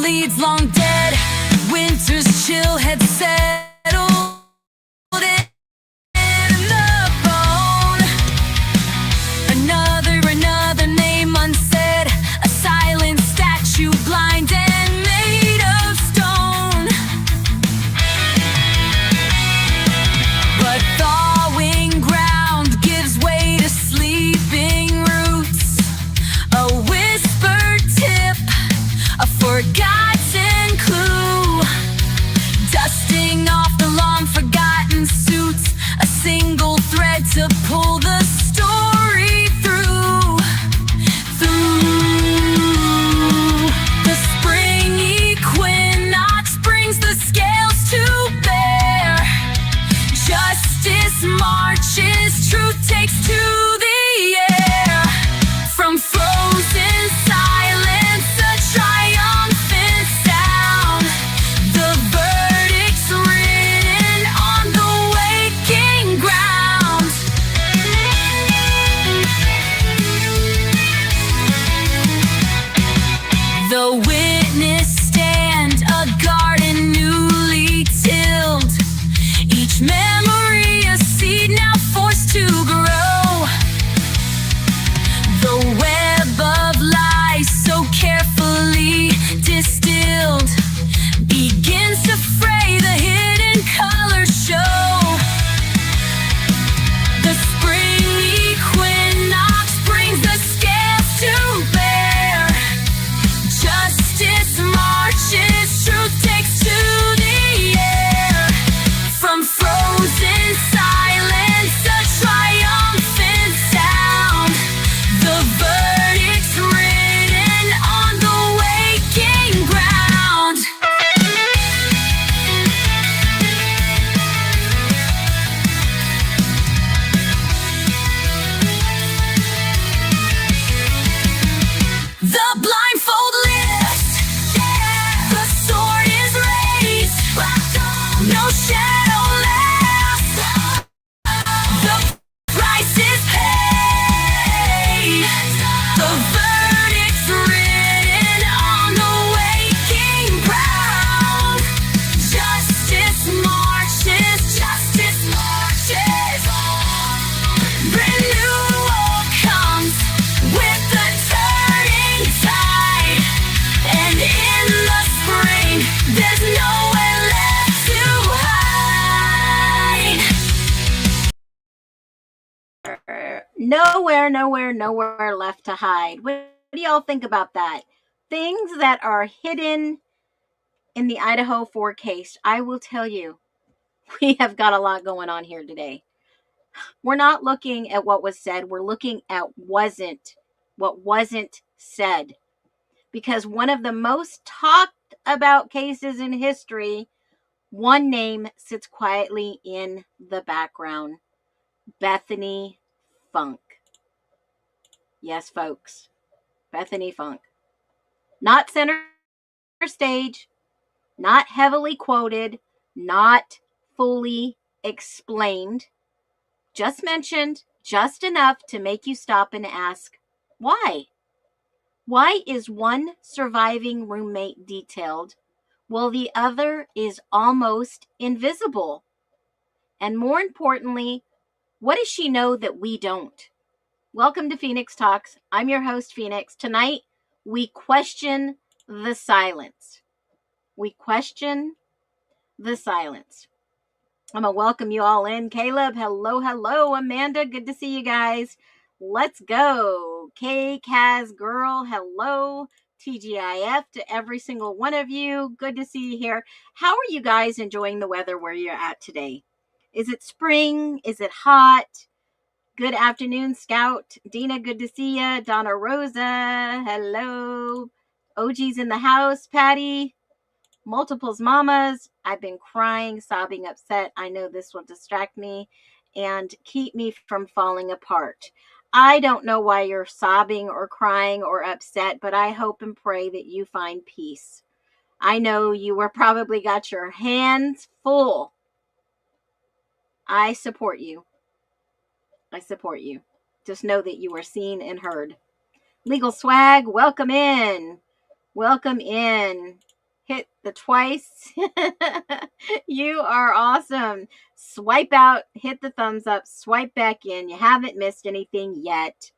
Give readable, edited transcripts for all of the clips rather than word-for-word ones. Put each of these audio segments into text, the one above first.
leads long dead. Winter's chill had settled in the bone. Another name unsaid. A silent statue, blind and made of stone. But thawing ground gives way to sleeping roots. A whispered tip, a forgotten clue. Dusting off the long forgotten suits. A single thread to pull the story through. The spring equinox brings the scales to bear. Justice marches, truth takes to the air. From frozen silence, a triumphant sound. The verdict's written on the waking ground. The witness stand, a garden newly tilled. Each memory a seed now forced to grow. The web of lies so carefully distilled begins to fray, the hidden colors show. The spring equinox brings the scales to bear. Justice marches, truth takes to the air. From frozen silence, a triumphant sound. The verdict's written on the waking ground. The blindfold lifts, the sword is raised, no shadow left. The price is paid. The verdict's written on the waking ground. Justice marches, justice marches. Renewal comes with the turning tide. And in the spring, there's nowhere left to hide. Nowhere left to hide. What do y'all think about that? Things that are hidden in the Idaho 4 case. I will tell you, we have got a lot going on here today. We're not looking at what was said. We're looking at what wasn't said. Because one of the most talked about cases in history, one name sits quietly in the background. Bethany Funk. Yes, folks. Bethany Funk. Not center stage, not heavily quoted, not fully explained, just mentioned, just enough to make you stop and ask, why? Why is one surviving roommate detailed while the other is almost invisible? And more importantly, what does she know that we don't? Welcome to Phoenix Talks. I'm your host, Phoenix. Tonight, we question the silence. We question the silence. I'm going to welcome you all in. Caleb, hello. Amanda, good to see you guys. Let's go. K-Kaz girl, hello. TGIF to every single one of you. Good to see you here. How are you guys enjoying the weather where you're at today? Is it spring? Is it hot? Good afternoon, Scout. Dina, good to see you. Donna Rosa, hello. OG's in the house. Patty, multiples mamas. I've been crying, sobbing, upset. I know this will distract me and keep me from falling apart. I don't know why you're sobbing or crying or upset, but I hope and pray that you find peace. I know you were probably got your hands full. I support you. I support you. Just know that you are seen and heard. Legal Swag, welcome in. Welcome in. hit the twice. You are awesome. Swipe out, hit the thumbs up, swipe back in. You haven't missed anything yet.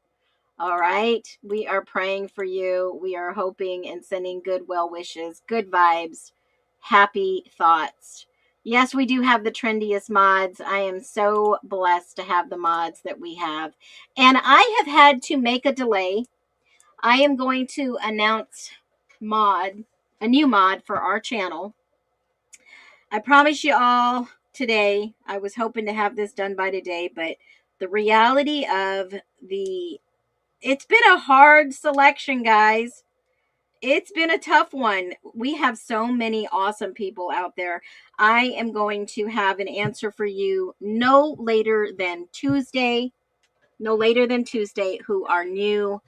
All right. We are praying for you. We are hoping and sending good well wishes, good vibes, happy thoughts. Yes, we do have the trendiest mods. I am so blessed to have the mods that we have. And I have had to make a delay. I am going to announce a new mod for our channel. I promise you all today, I was hoping to have this done by today, but the reality of it's been a hard selection, guys. It's been a tough one. We have so many awesome people out there. I am going to have an answer for you no later than Tuesday, who our new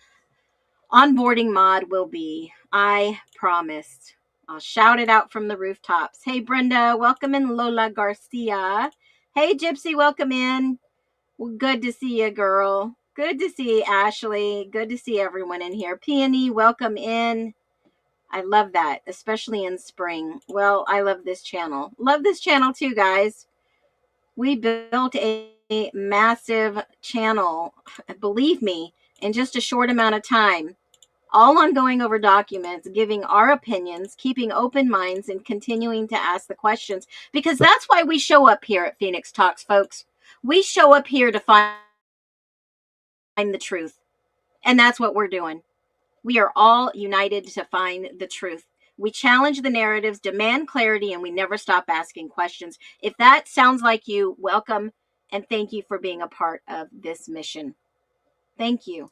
onboarding mod will be. I promise. I'll shout it out from the rooftops. Hey, Brenda, welcome in. Lola Garcia. Hey, Gypsy, welcome in. Well, good to see you, girl. Good to see Ashley. Good to see everyone in here. Peony, welcome in. I love that, especially in spring. Well, I love this channel. Love this channel too, guys. We built a massive channel, believe me, in just a short amount of time. All on going over documents, giving our opinions, keeping open minds, and continuing to ask the questions. Because that's why we show up here at Phoenix Talks, folks. We show up here to find the truth. And that's what we're doing. We are all united to find the truth. We challenge the narratives, demand clarity, and we never stop asking questions. If that sounds like you, welcome and thank you for being a part of this mission. Thank you.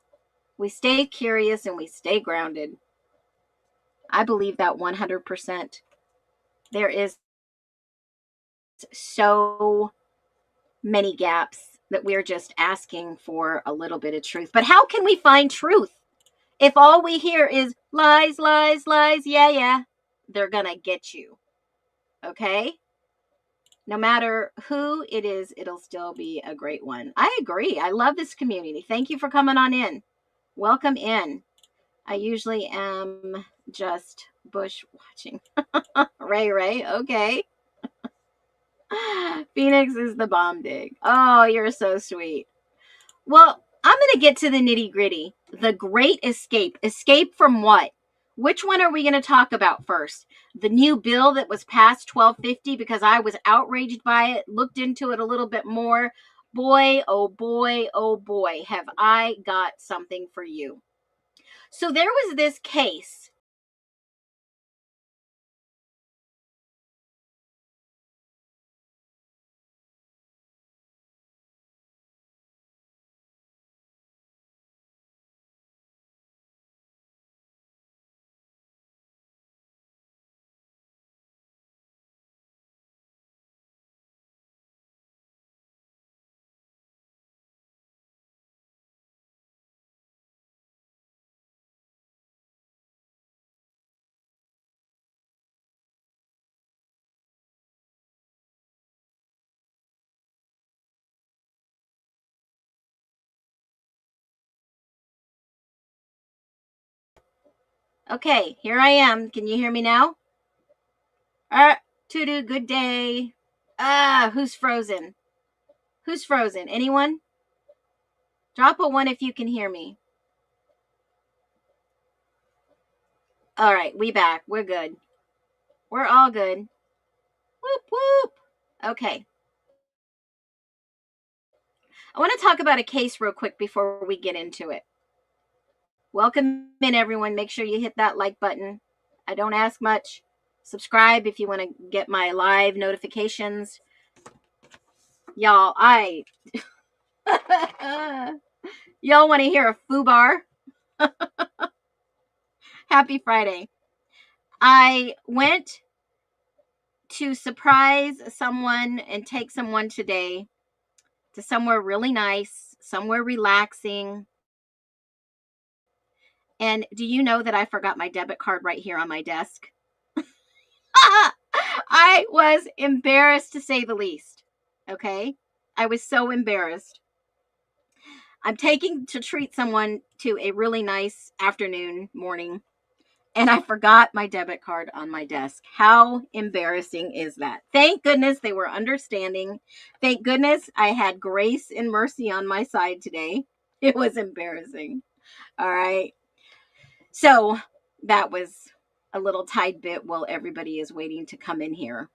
We stay curious and we stay grounded. I believe that 100%. There is so many gaps that we're just asking for a little bit of truth. But how can we find truth if all we hear is lies, lies, lies? Yeah, they're gonna get you. Okay? No matter who it is, it'll still be a great one. I agree. I love this community. Thank you for coming on in. Welcome in. I usually am just bush watching. Ray, okay. Phoenix is the bomb dig. Oh, you're so sweet. Well, I'm going to get to the nitty gritty. The Great Escape. Escape from what? Which one are we going to talk about first? The new bill that was passed, 1250, because I was outraged by it, looked into it a little bit more. Boy, oh boy, oh boy, have I got something for you. So there was this case. Okay, here I am. Can you hear me now? Tudu, good day. Who's frozen? Who's frozen? Anyone? Drop a 1 if you can hear me. All right, we back. We're good. We're all good. Whoop, whoop. Okay. I want to talk about a case real quick before we get into it. Welcome in, everyone. Make sure you hit that like button. I don't ask much. Subscribe if you want to get my live notifications. Y'all, y'all want to hear a foobar? Happy Friday. I went to surprise someone and take someone today to somewhere really nice, somewhere relaxing. And do you know that I forgot my debit card right here on my desk? I was embarrassed to say the least. Okay? I was so embarrassed. I'm taking to treat someone to a really nice afternoon, morning. and I forgot my debit card on my desk. How embarrassing is that? Thank goodness they were understanding. Thank goodness I had grace and mercy on my side today. It was embarrassing. All right. So that was a little tight bit while everybody is waiting to come in here.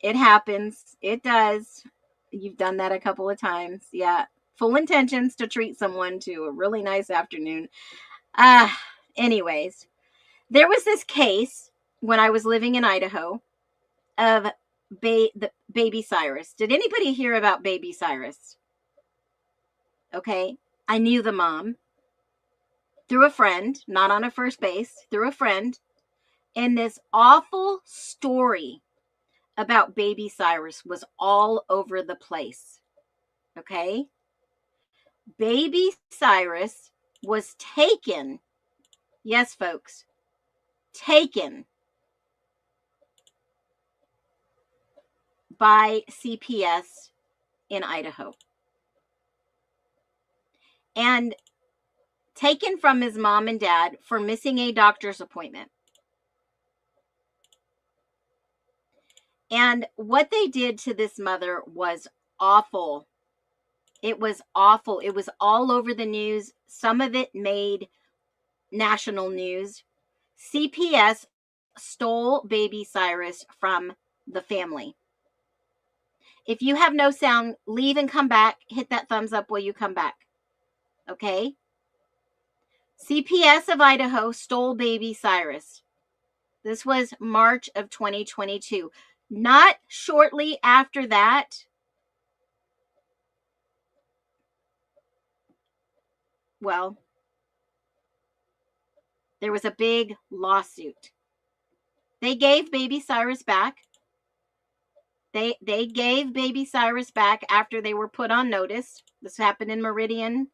It happens. It does. You've done that a couple of times. Yeah. Full intentions to treat someone to a really nice afternoon. Anyways, there was this case when I was living in Idaho of the baby Cyrus. Did anybody hear about baby Cyrus? Okay. I knew the mom through a friend, not on a first base, through a friend. And this awful story about baby Cyrus was all over the place. Okay. Baby Cyrus was taken. Yes, folks, taken by CPS in Idaho and taken from his mom and dad for missing a doctor's appointment. And what they did to this mother was awful. It was awful. It was all over the news. Some of it made national news. CPS stole baby Cyrus from the family. If you have no sound, leave and come back. Hit that thumbs up while you come back. Okay? CPS of Idaho stole baby Cyrus. This was March of 2022. Not shortly after that, well, there was a big lawsuit. They gave baby Cyrus back. They gave baby Cyrus back after they were put on notice. This happened in Meridian.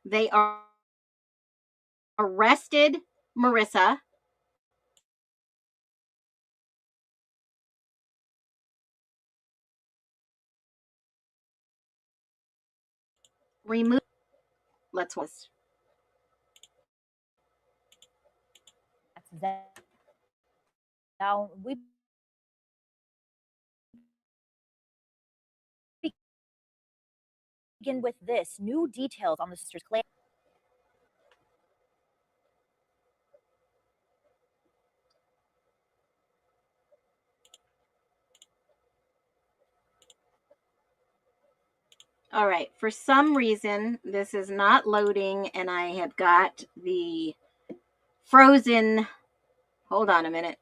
They arrested Marissa. Removed. Let's watch. Now we begin with this new details on the sister's claim. All right, for some reason, this is not loading, and I have got the frozen. Hold on a minute.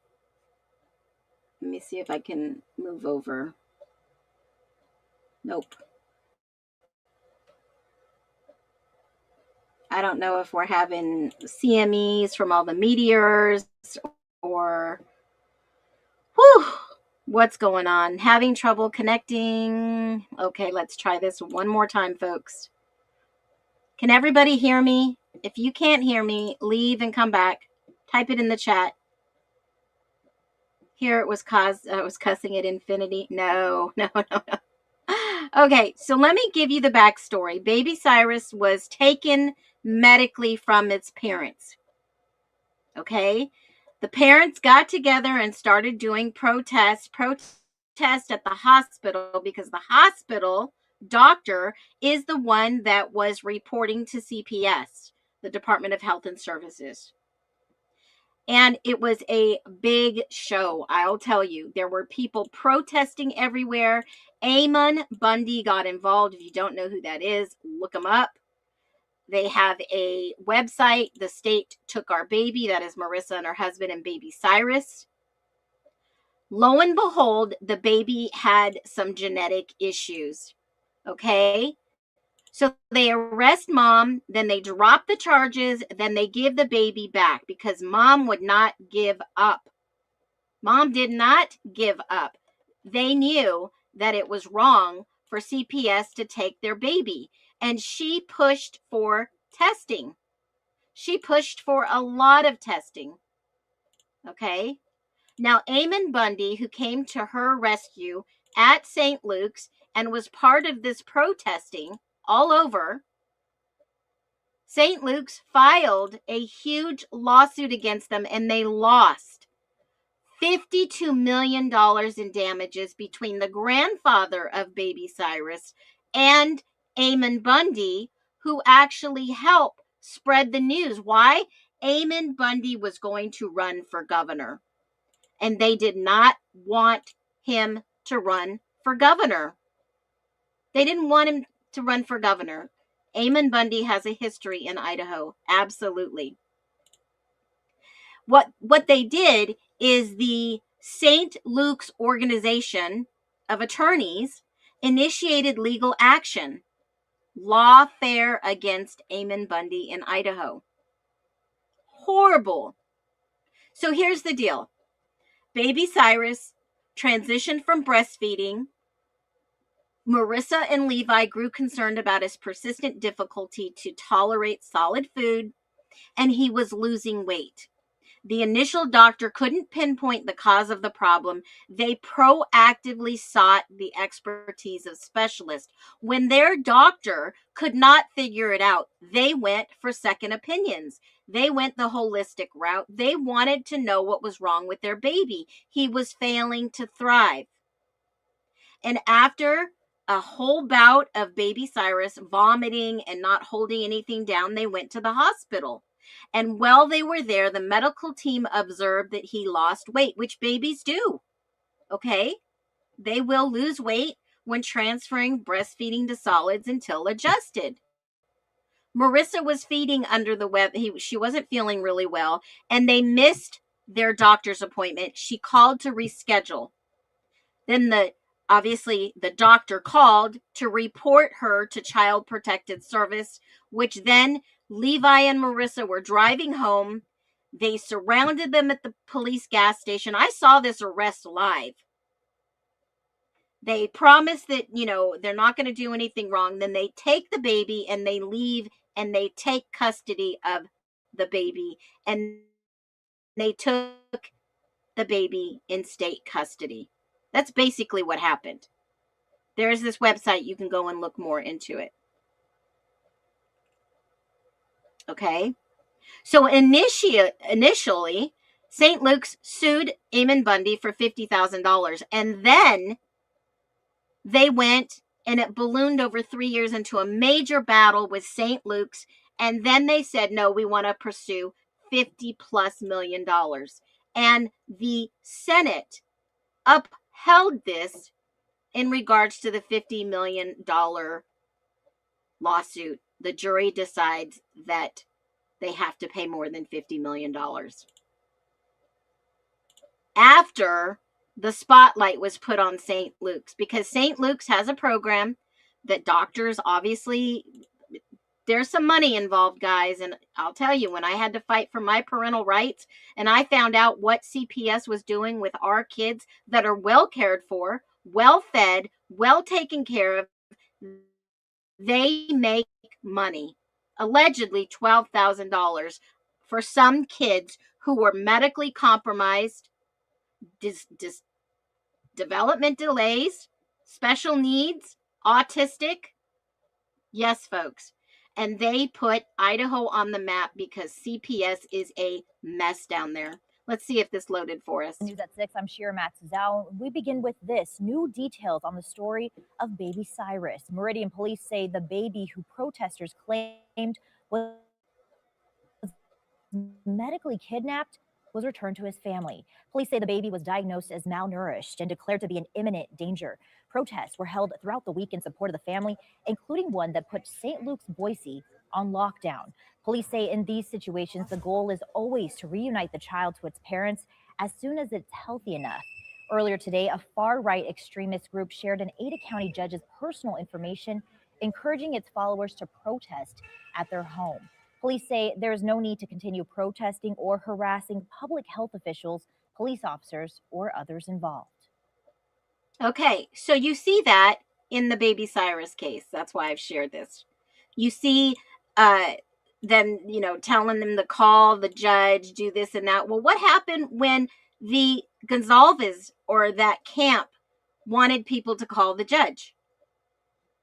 Let me see if I can move over. Nope. I don't know if we're having CMEs from all the meteors or what's going on. Having trouble connecting. Okay, let's try this one more time, folks. Can everybody hear me? If you can't hear me, leave and come back. Type it in the chat. Here it was cussing at infinity. No. Okay, so let me give you the backstory. Baby Cyrus was taken medically from its parents. Okay? The parents got together and started doing protest at the hospital because the hospital doctor is the one that was reporting to CPS, the Department of Health and Services. And it was a big show, I'll tell you. There were people protesting everywhere. Amon Bundy got involved. If you don't know who that is, look him up. They have a website, The State Took Our Baby. That is Marissa and her husband and baby Cyrus. Lo and behold, the baby had some genetic issues. Okay? So they arrest mom, then they drop the charges, then they give the baby back because mom would not give up. Mom did not give up. They knew that it was wrong for CPS to take their baby, and she pushed for testing. She pushed for a lot of testing. Okay? Now, Amon Bundy, who came to her rescue at St. Luke's and was part of this protesting all over, St. Luke's filed a huge lawsuit against them, and they lost $52 million in damages between the grandfather of baby Cyrus and Amon Bundy, who actually helped spread the news. Why? Amon Bundy was going to run for governor, and they did not want him to run for governor. They didn't want him to run for governor. Amon Bundy has a history in Idaho. Absolutely. What they did is the St. Luke's organization of attorneys initiated legal action, lawfare against Amon Bundy in Idaho. Horrible. So here's the deal. Baby Cyrus transitioned from breastfeeding. Marissa and Levi grew concerned about his persistent difficulty to tolerate solid food, and he was losing weight. The initial doctor couldn't pinpoint the cause of the problem. They proactively sought the expertise of specialists. When their doctor could not figure it out, they went for second opinions. They went the holistic route. They wanted to know what was wrong with their baby. He was failing to thrive. And after a whole bout of baby Cyrus vomiting and not holding anything down, they went to the hospital. And while they were there, the medical team observed that he lost weight, which babies do. Okay? They will lose weight when transferring breastfeeding to solids until adjusted. Marissa was feeding under the web. She wasn't feeling really well, and they missed their doctor's appointment. She called to reschedule. Then obviously the doctor called to report her to Child Protective Service, which then Levi and Marissa were driving home. They surrounded them at the police gas station. I saw this arrest live. They promise that, they're not going to do anything wrong. Then they take the baby and they leave, and they take custody of the baby. And they took the baby in state custody. That's basically what happened. There's this website. You can go and look more into it. Okay. So initially, St. Luke's sued Amon Bundy for $50,000. And then they went, and it ballooned over 3 years into a major battle with St. Luke's. And then they said, no, we want to pursue $50+ million. And the Senate upheld this in regards to the $50 million lawsuit. The jury decides that they have to pay more than $50 million. After the spotlight was put on St. Luke's, because St. Luke's has a program that doctors, obviously, there's some money involved, guys. And I'll tell you, when I had to fight for my parental rights and I found out what CPS was doing with our kids that are well cared for, well fed, well taken care of, they make money. Allegedly $12,000 for some kids who were medically compromised, development delays, special needs, autistic. Yes, folks. And they put Idaho on the map because CPS is a mess down there. Let's see if this loaded for us. News at 6, I'm Shira Matsuzawa. We begin with this. New details on the story of baby Cyrus. Meridian police say the baby who protesters claimed was medically kidnapped was returned to his family. Police say the baby was diagnosed as malnourished and declared to be in imminent danger. Protests were held throughout the week in support of the family, including one that put St. Luke's Boise on lockdown. Police say in these situations, the goal is always to reunite the child to its parents as soon as it's healthy enough. Earlier today, a far-right extremist group shared an Ada County judge's personal information, encouraging its followers to protest at their home. Police say there is no need to continue protesting or harassing public health officials, police officers, or others involved. Okay, so you see that in the baby Cyrus case. That's why I've shared this. You see them, telling them to call the judge, do this and that. Well, what happened when the Gonzalez or that camp wanted people to call the judge?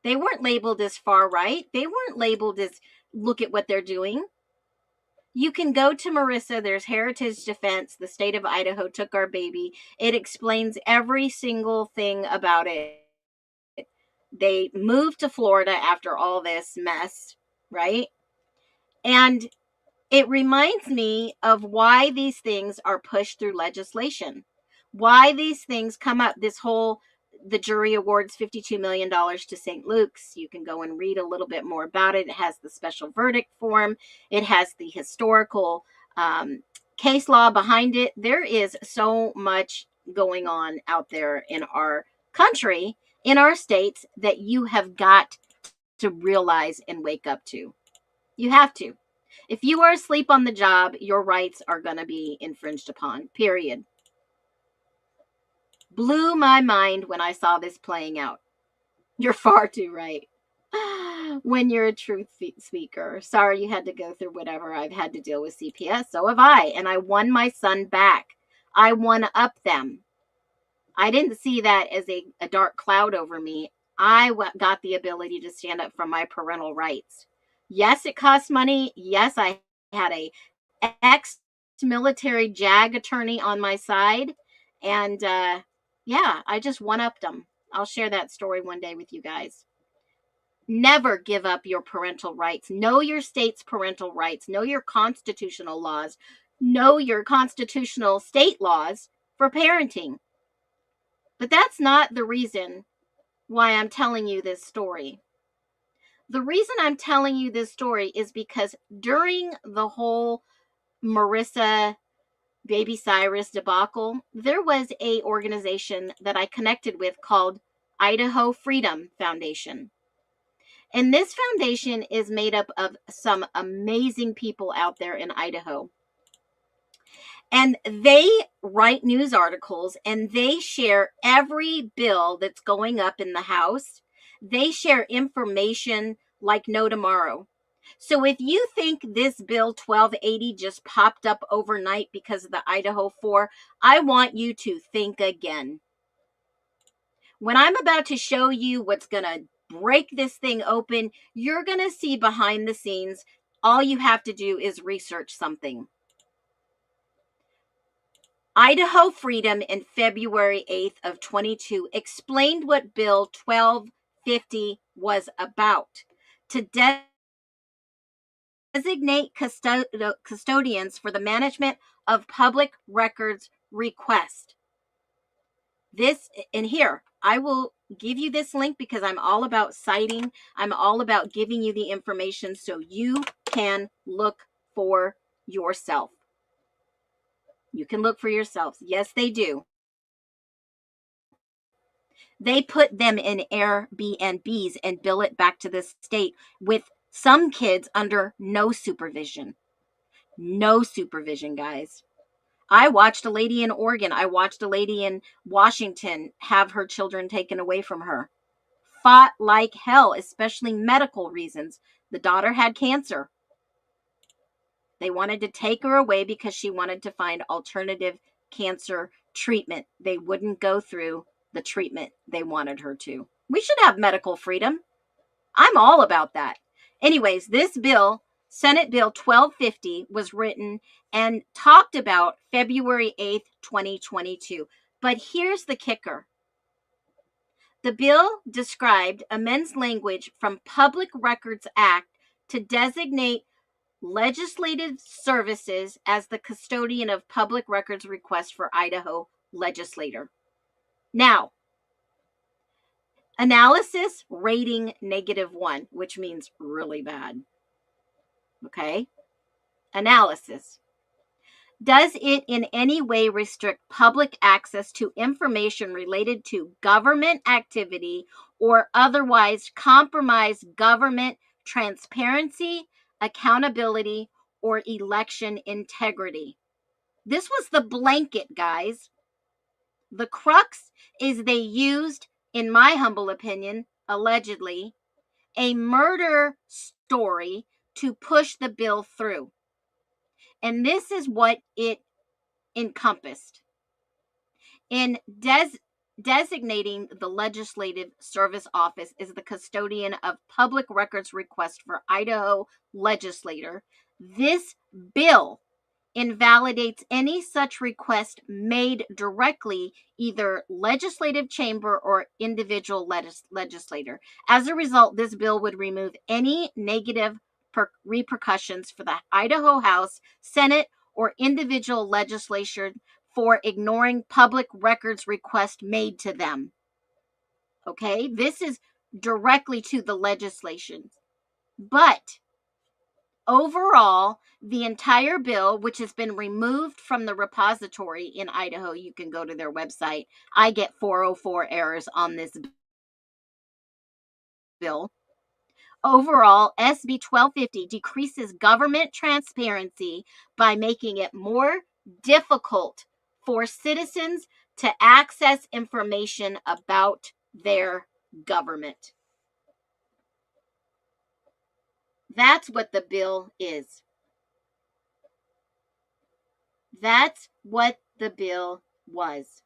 They weren't labeled as far right. They weren't labeled as look at what they're doing. You can go to Marissa. There's Heritage Defense. The state of Idaho took our baby. It explains every single thing about it. They moved to Florida after all this mess, right? And it reminds me of why these things are pushed through legislation, why these things come up. The jury awards $52 million to St. Luke's. You can go and read a little bit more about it. It has the special verdict form. It has the historical case law behind it. There is so much going on out there in our country, in our states, that you have got to realize and wake up to. You have to. If you are asleep on the job, your rights are going to be infringed upon, period. Blew my mind when I saw this playing out. You're far too right. When you're a truth speaker. Sorry you had to go through whatever I've had to deal with CPS. So have I. And I won my son back. I won up them. I didn't see that as a dark cloud over me. I got the ability to stand up for my parental rights. Yes, it cost money. Yes, I had a ex-military JAG attorney on my side. And yeah, I just one-upped them. I'll share that story one day with you guys. Never give up your parental rights. Know your state's parental rights. Know your constitutional laws. Know your constitutional state laws for parenting. But that's not the reason why I'm telling you this story. The reason I'm telling you this story is because during the whole Marissa, baby Cyrus debacle, there was a organization that I connected with called Idaho Freedom Foundation. And this foundation is made up of some amazing people out there in Idaho. And they write news articles and they share every bill that's going up in the House. They share information like no tomorrow. So if you think this bill 1280 just popped up overnight because of the Idaho 4, I want you to think again. When I'm about to show you what's going to break this thing open, you're going to see behind the scenes. All you have to do is research something. Idaho Freedom in February 8th of 22 explained what Bill 1250 was about. To designate custodians for the management of public records request. This, and here, I will give you this link because I'm all about citing. I'm all about giving you the information so you can look for yourself. You can look for yourselves. Yes, they do. They put them in Airbnbs and bill it back to the state with some kids under no supervision. No supervision, guys. I watched a lady in Oregon. I watched a lady in Washington have her children taken away from her. Fought like hell, especially medical reasons. The daughter had cancer. They wanted to take her away because she wanted to find alternative cancer treatment. They wouldn't go through the treatment they wanted her to. We should have medical freedom. I'm all about that. Anyways, this bill, Senate Bill 1250, was written and talked about February 8th, 2022. But here's the kicker. The bill described amends language from Public Records Act to designate legislative services as the custodian of public records request for Idaho legislator. Now, analysis rating -1, which means really bad. Okay? Analysis. Does it in any way restrict public access to information related to government activity or otherwise compromise government transparency, accountability, or election integrity? This was the blanket, guys. The crux is they used, in my humble opinion, allegedly, a murder story to push the bill through. And this is what it encompassed. In designating the Legislative Service Office as the custodian of public records requests for Idaho legislator. This bill invalidates any such request made directly either legislative chamber or individual legislator. As a result, this bill would remove any negative repercussions for the Idaho House, Senate, or individual legislature for ignoring public records requests made to them. Okay, this is directly to the legislation. But overall, the entire bill, which has been removed from the repository in Idaho, you can go to their website. I get 404 errors on this bill. Overall, SB 1250 decreases government transparency by making it more difficult for citizens to access information about their government. That's what the bill is. That's what the bill was.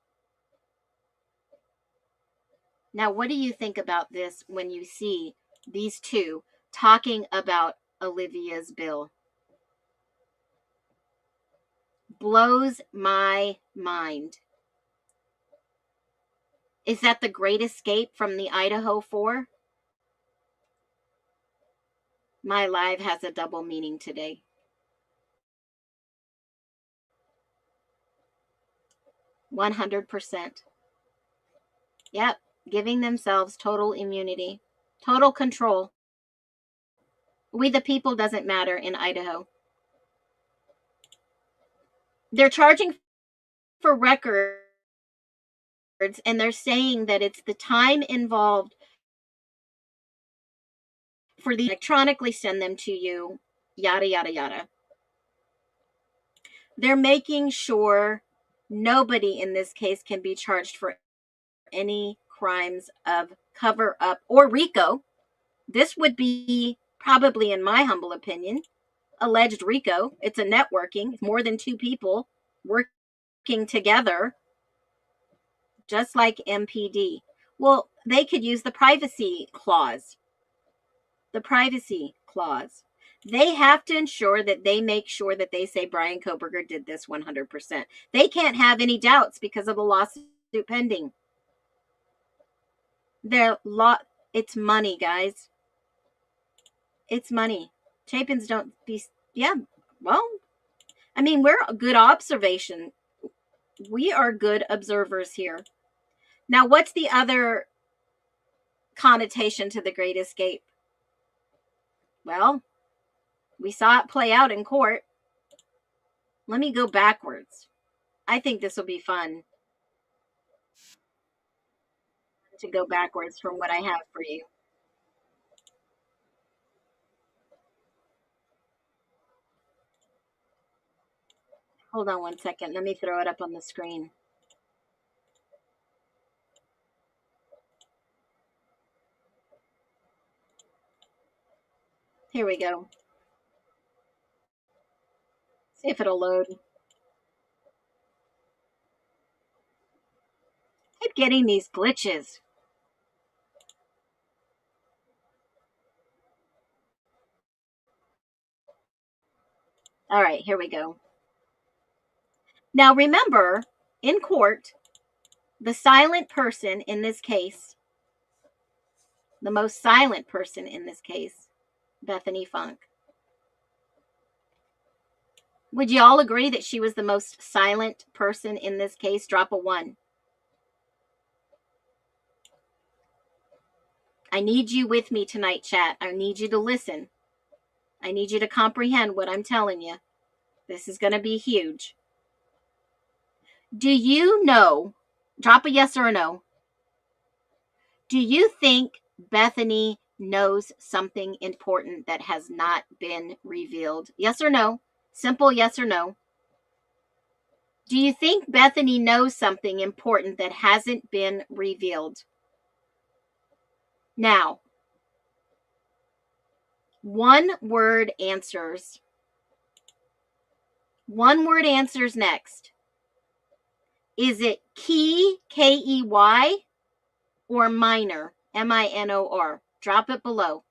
Now, what do you think about this when you see these two talking about Olivia's bill? Blows my mind. Is that the great escape from the Idaho 4? My live has a double meaning today. %. Yep, giving themselves total immunity, total control. We the people doesn't matter in Idaho. They're charging for records, and they're saying that it's the time involved for the electronically send them to you, yada, yada, yada. They're making sure nobody in this case can be charged for any crimes of cover up or RICO. This would be probably, in my humble opinion, alleged RICO. It's a networking. It's more than two people working together, just like MPD. Well, they could use the privacy clause. The privacy clause. They have to ensure that they make sure that they say Brian Koberger did this 100%. They can't have any doubts because of the lawsuit pending. It's money, guys. It's money. Chapins don't be, yeah, well, I mean, we're a good observation. We are good observers here. Now, what's the other connotation to the Great Escape? Well, we saw it play out in court. Let me go backwards. I think this will be fun to go backwards from what I have for you. Hold on one second. Let me throw it up on the screen. Here we go. See if it'll load. I keep getting these glitches. All right, here we go. Now remember, in court, the silent person in this case, the most silent person in this case, Bethany Funk. Would you all agree that she was the most silent person in this case? Drop a 1. I need you with me tonight, chat. I need you to listen. I need you to comprehend what I'm telling you. This is going to be huge. Do you know, drop a yes or a no, do you think Bethany knows something important that has not been revealed? Yes or no? Simple yes or no. Do you think Bethany knows something important that hasn't been revealed? Now, one word answers. One word answers next. Is it key, K-E-Y, or minor, M-I-N-O-R? Drop it below.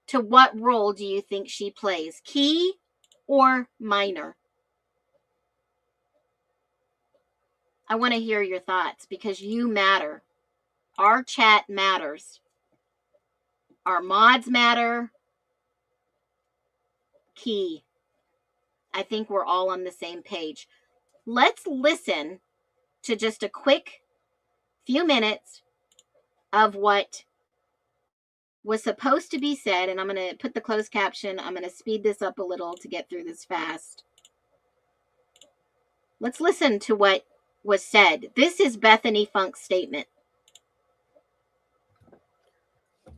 To what role do you think she plays? Key or minor? I want to hear your thoughts because you matter. Our chat matters. Our mods matter. Key. I think we're all on the same page. Let's listen to just a quick few minutes of what was supposed to be said. And I'm going to put the closed caption. I'm going to speed this up a little to get through this fast. Let's listen to what was said. This is Bethany Funk's statement.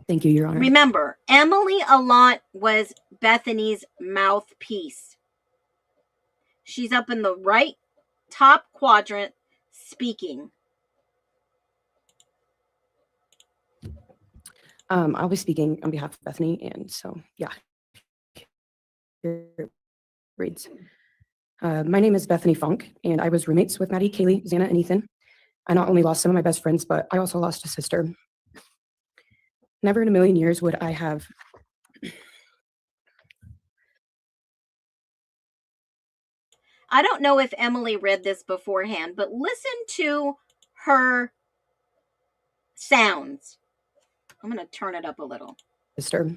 Thank you, Your Honor. Remember, Emily Allant was Bethany's mouthpiece. She's up in the right top quadrant speaking. I'll be speaking on behalf of Bethany, and so, yeah. Here it reads. My name is Bethany Funk, and I was roommates with Maddie, Kaylee, Xana, and Ethan. I not only lost some of my best friends, but I also lost a sister. Never in a million years would I have... I don't know if Emily read this beforehand, but listen to her sounds. I'm going to turn it up a little. Sister.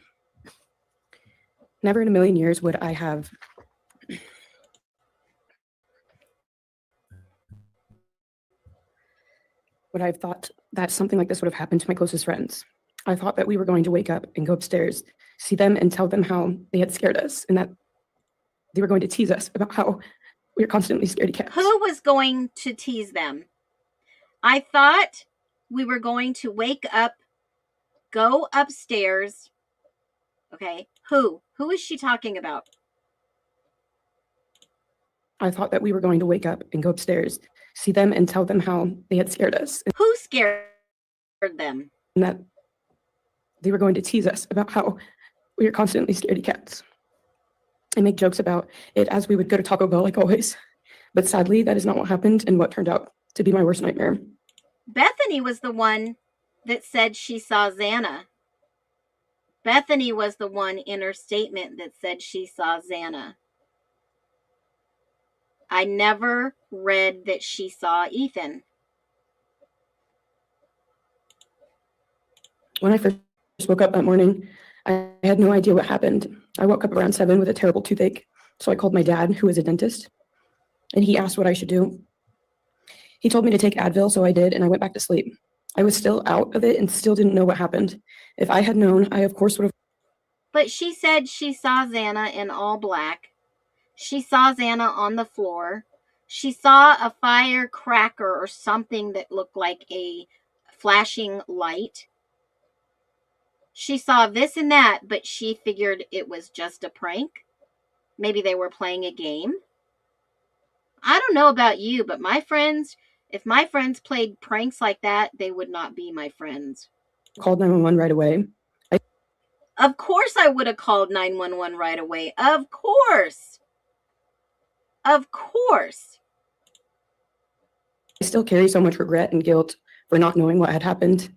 Never in a million years would I have... would I have thought that something like this would have happened to my closest friends. I thought that we were going to wake up and go upstairs, see them and tell them how they had scared us and that they were going to tease us about how we were constantly scaredy cats. Who was going to tease them? I thought we were going to wake up, go upstairs. Okay, who? Who is she talking about? I thought that we were going to wake up and go upstairs, see them and tell them how they had scared us. Who scared them? And that they were going to tease us about how we were constantly scaredy cats. And make jokes about it as we would go to Taco Bell like always. But sadly, that is not what happened and what turned out to be my worst nightmare. Bethany was the one that said she saw Xana. Bethany was the one in her statement that said she saw Xana. I never read that she saw Ethan. When I first woke up that morning, I had no idea what happened. I woke up around 7 with a terrible toothache, so I called my dad, who is a dentist, and he asked what I should do. He told me to take Advil, so I did, and I went back to sleep. I was still out of it and still didn't know what happened. If I had known, I of course would have... But she said she saw Xana in all black. She saw Xana on the floor. She saw a firecracker or something that looked like a flashing light. She saw this and that, but she figured it was just a prank. Maybe they were playing a game. I don't know about you, but my friends, if my friends played pranks like that, they would not be my friends. Called 911 right away. Of course I would have called 911 right away. Of course. Of course. I still carry so much regret and guilt for not knowing what had happened.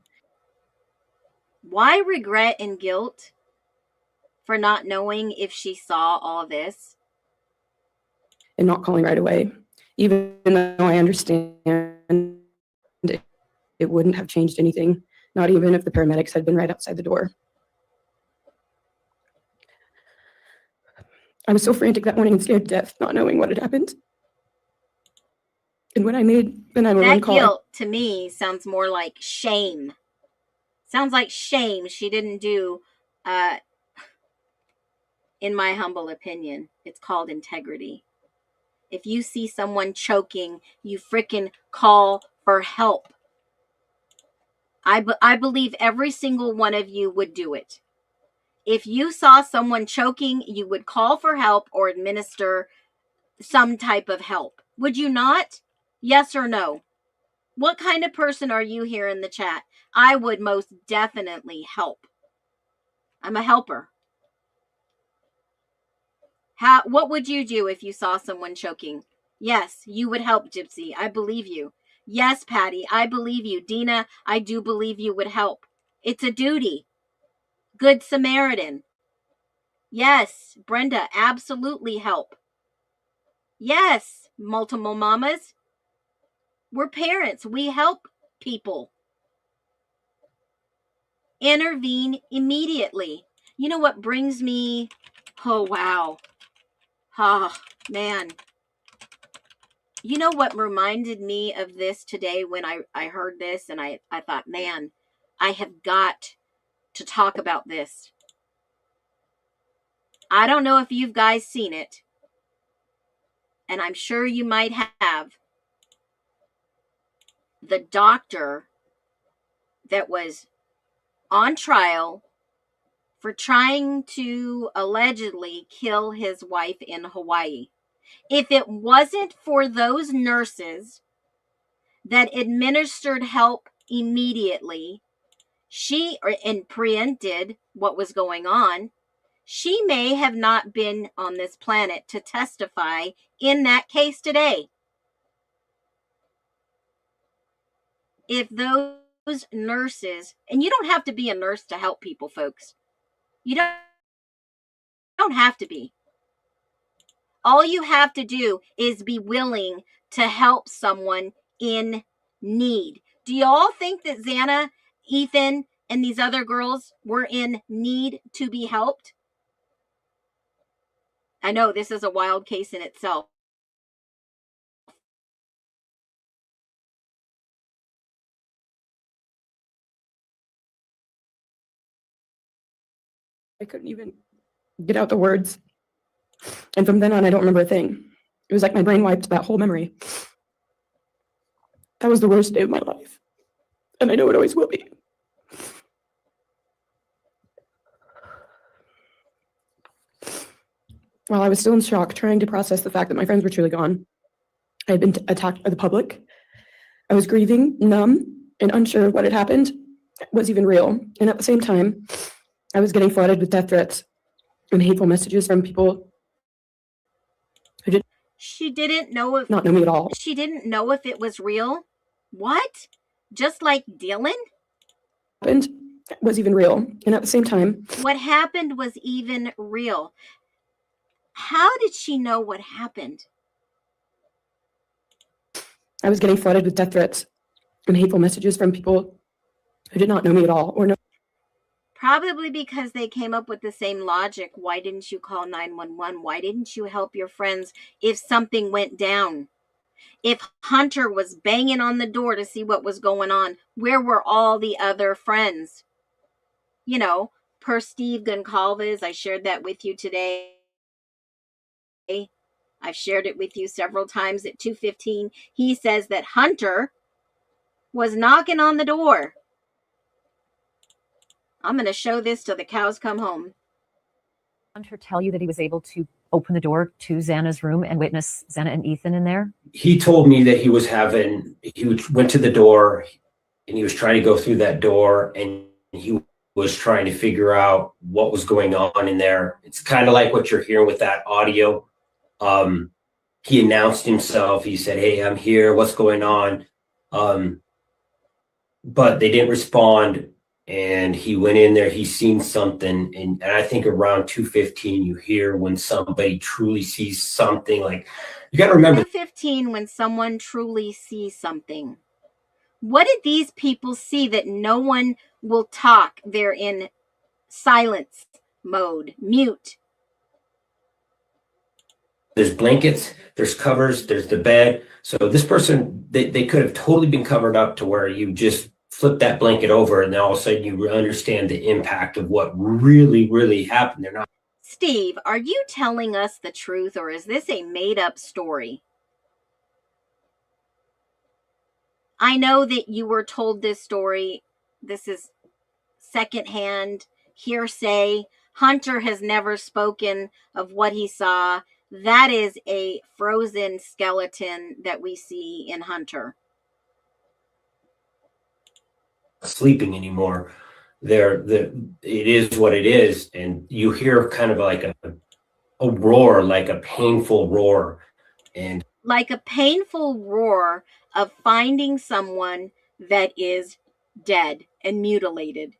Why regret and guilt for not knowing if she saw all this? And not calling right away, even though I understand it wouldn't have changed anything, not even if the paramedics had been right outside the door. I was so frantic that morning and scared to death, not knowing what had happened. And when I made the 911 That call, guilt to me sounds more like shame. Sounds like shame she didn't do, in my humble opinion. It's called integrity. If you see someone choking, you freaking call for help. I believe every single one of you would do it. If you saw someone choking, you would call for help or administer some type of help. Would you not? Yes or no? What kind of person are you here in the chat? I would most definitely help. I'm a helper. What would you do if you saw someone choking? Yes, you would help, Gypsy. I believe you. Yes, Patty, I believe you. Dina, I do believe you would help. It's a duty. Good Samaritan. Yes, Brenda, absolutely help. Yes, multiple mamas. We're parents. We help people. Intervene immediately. You know what brings me? Oh, wow. Oh, man. You know what reminded me of this today when I heard this and I thought, man, I have got to talk about this. I don't know if you guys seen it, and I'm sure you might have. The doctor that was on trial for trying to allegedly kill his wife in Hawaii. If it wasn't for those nurses that administered help immediately, and preempted what was going on, she may have not been on this planet to testify in that case today. If those nurses, and you don't have to be a nurse to help people, folks. You don't have to be. All you have to do is be willing to help someone in need. Do y'all think that Xana, Ethan, and these other girls were in need to be helped? I know this is a wild case in itself. I couldn't even get out the words. And from then on, I don't remember a thing. It was like my brain wiped that whole memory. That was the worst day of my life. And I know it always will be. While I was still in shock, trying to process the fact that my friends were truly gone, I had been attacked by the public. I was grieving, numb, and unsure of what had happened was even real. And at the same time, I was getting flooded with death threats and hateful messages from people who did She didn't know if not know me at all. She didn't know if it was real. What? Just like Dylan? Happened was even real. And at the same time, What happened was even real. How did she know what happened? I was getting flooded with death threats and hateful messages from people who did not know me at all or know. Probably because they came up with the same logic. Why didn't you call 911? Why didn't you help your friends if something went down? If Hunter was banging on the door to see what was going on, where were all the other friends? You know, per Steve Goncalves, I shared that with you today. I've shared it with you several times at 2:15. He says that Hunter was knocking on the door. I'm going to show this till the cows come home. Hunter tell you that he was able to open the door to Xana's room and witness Xana and Ethan in there? He told me that he went to the door and he was trying to go through that door and he was trying to figure out what was going on in there. It's kind of like what you're hearing with that audio. He announced himself. He said, "Hey, I'm here. What's going on?" But they didn't respond. And he went in there, he seen something. And I think around 2:15, you hear when somebody truly sees something. Like, you got to remember 2:15, when someone truly sees something. What did these people see that no one will talk? They're in silence mode, mute. there's blankets, there's covers, there's the bed. So this person, they could have totally been covered up to where you just flip that blanket over and then all of a sudden you understand the impact of what really, really happened. They're not. Steve, are you telling us the truth or is this a made-up story? I know that you were told this story. This is secondhand hearsay. Hunter has never spoken of what he saw. That is a frozen skeleton that we see in Hunter. Sleeping anymore. It is what it is. And you hear kind of like a roar, like a painful roar. And like a painful roar of finding someone that is dead and mutilated.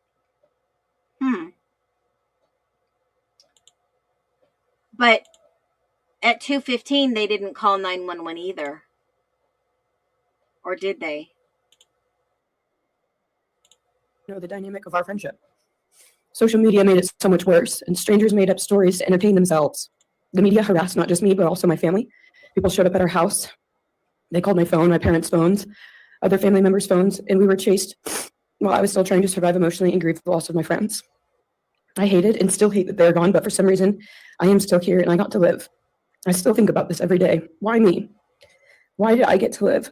But at 2:15 they didn't call 911 either. Or did they? Know the dynamic of our friendship. Social media made it so much worse, and strangers made up stories to entertain themselves. The media harassed not just me, but also my family. People showed up at our house. They called my phone, my parents' phones, other family members' phones, and we were chased while I was still trying to survive emotionally and grieve the loss of my friends. I hated and still hate that they're gone, but for some reason, I am still here and I got to live. I still think about this every day. Why me? Why did I get to live?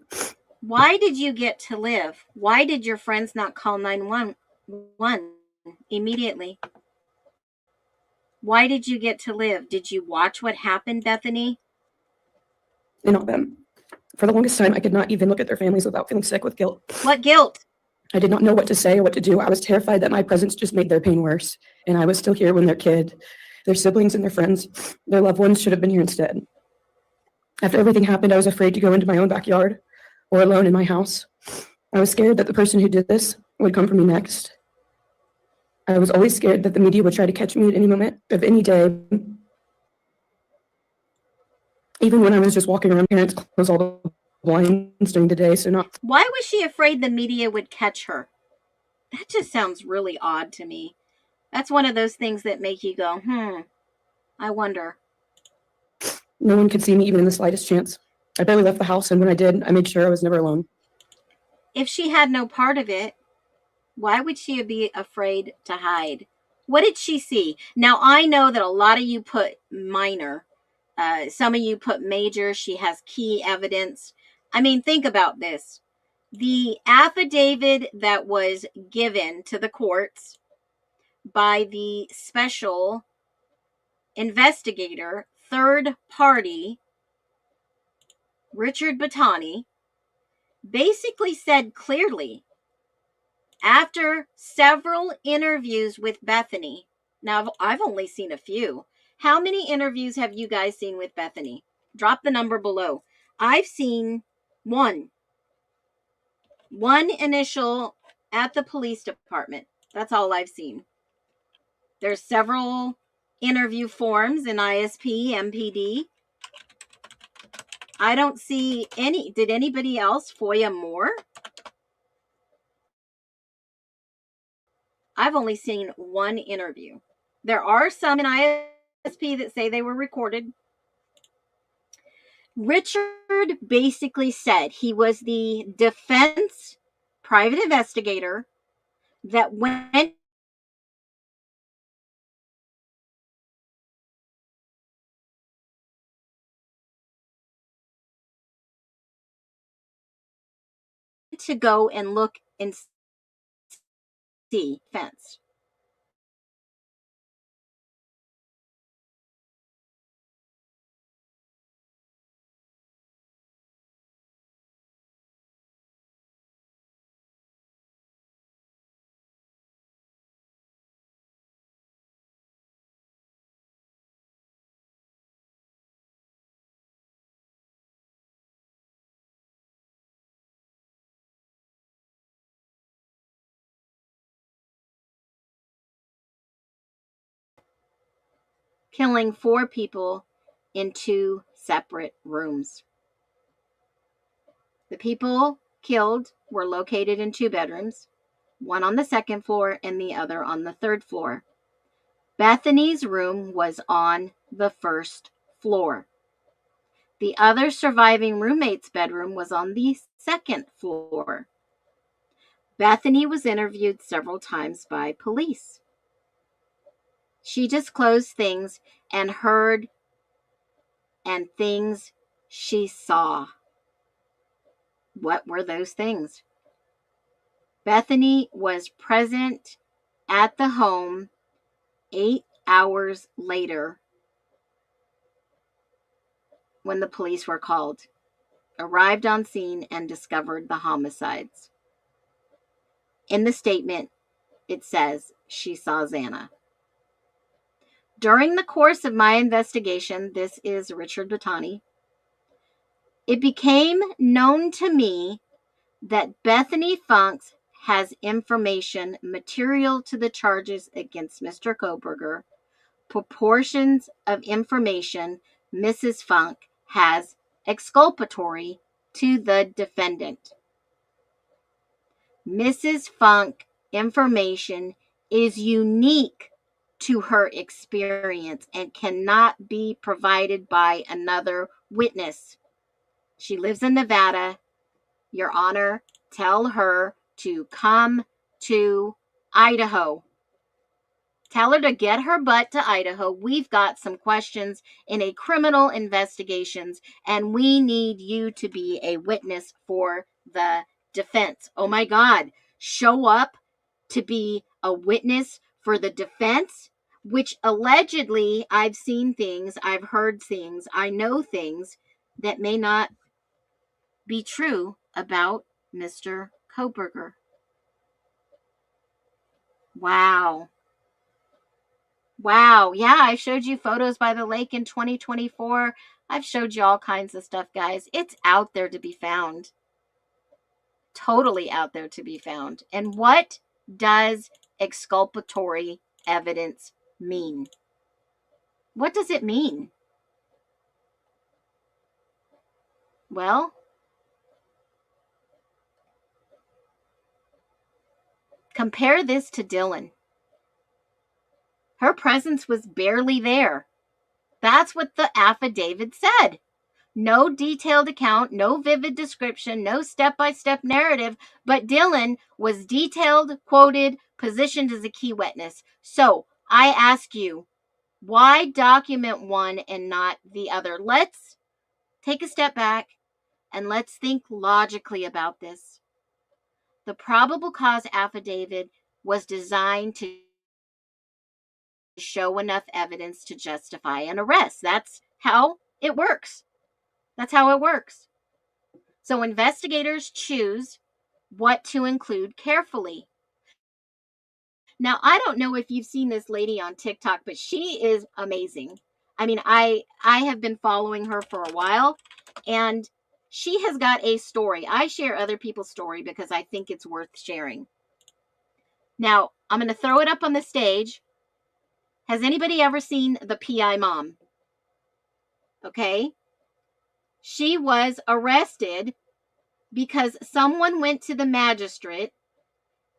Why did you get to live? Why did your friends not call 911 immediately? Why did you get to live? Did you watch what happened, Bethany? And not them. For the longest time, I could not even look at their families without feeling sick with guilt. What guilt? I did not know what to say or what to do. I was terrified that my presence just made their pain worse, and I was still here when their kid, their siblings and their friends, their loved ones should have been here instead. After everything happened, I was afraid to go into my own backyard or alone in my house. I was scared that the person who did this would come for me next. I was always scared that the media would try to catch me at any moment of any day. Even when I was just walking around, parents closed all the blinds during the day, so not. Why was she afraid the media would catch her? That just sounds really odd to me. That's one of those things that make you go, I wonder. No one could see me even in the slightest chance. I barely left the house, and when I did, I made sure I was never alone. If she had no part of it, why would she be afraid to hide? What did she see? Now, I know that a lot of you put minor. Some of you put major. She has key evidence. I mean, think about this. The affidavit that was given to the courts by the special investigator, third party, Richard Bethany, basically said clearly, after several interviews with Bethany. Now, I've only seen a few. How many interviews have you guys seen with Bethany? Drop the number below. I've seen one initial at the police department. That's all I've seen. There's several interview forms in ISP, MPD. I don't see any. Did anybody else FOIA more? I've only seen one interview. There are some in ISP that say they were recorded. Richard basically said he was the defense private investigator that went to go and look and see fence. Killing 4 people in 2 separate rooms. The people killed were located in 2 bedrooms, one on the 2nd floor and the other on the 3rd floor. Bethany's room was on the 1st floor. The other surviving roommate's bedroom was on the 2nd floor. Bethany was interviewed several times by police. She disclosed things and heard and things she saw. What were those things? Bethany was present at the home 8 hours later when the police were called, arrived on scene, and discovered the homicides. In the statement, it says she saw Xana. During the course of my investigation, this is Richard Bethany, It became known to me that Bethany Funks has information material to the charges against Mr. Koberger, proportions of information Mrs. Funk has exculpatory to the defendant. Mrs. Funk information is unique to her experience and cannot be provided by another witness. She lives in Nevada. Your Honor, tell her to come to Idaho. Tell her to get her butt to Idaho. We've got some questions in a criminal investigations, and we need you to be a witness for the defense. Oh my God. Show up to be a witness for the defense, which allegedly I've seen things, I've heard things, I know things that may not be true about Mr. Koberger. Wow. Wow. Yeah, I showed you photos by the lake in 2024. I've showed you all kinds of stuff, guys. It's out there to be found. Totally out there to be found. And what does exculpatory evidence mean? What does it mean? Well, compare this to Dylan. Her presence was barely there. That's what the affidavit said. No detailed account, no vivid description, no step-by-step narrative, but Dylan was detailed, quoted, positioned as a key witness. So I ask you, why document one and not the other? Let's take a step back and let's think logically about this. The probable cause affidavit was designed to show enough evidence to justify an arrest. That's how it works. That's how it works. So investigators choose what to include carefully. Now, I don't know if you've seen this lady on TikTok, but she is amazing. I mean, I have been following her for a while, and she has got a story. I share other people's story because I think it's worth sharing. Now, I'm going to throw it up on the stage. Has anybody ever seen the PI Mom? Okay. She was arrested because someone went to the magistrate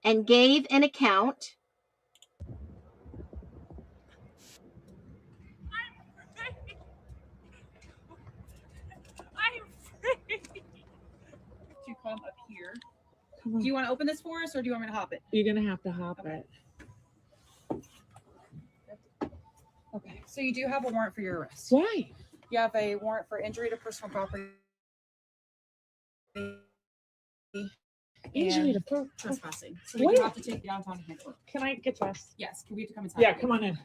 and gave an account. To come up here. Do you want to open this for us, or do you want me to hop it? You're gonna have to hop it. Okay. So you do have a warrant for your arrest. Why? You have a warrant for injury to personal property. Injury and to trespassing. So we Where? do have to take you downtown to handle it. Can I get dressed? Yes. Can we have to come inside? Yeah, come on in.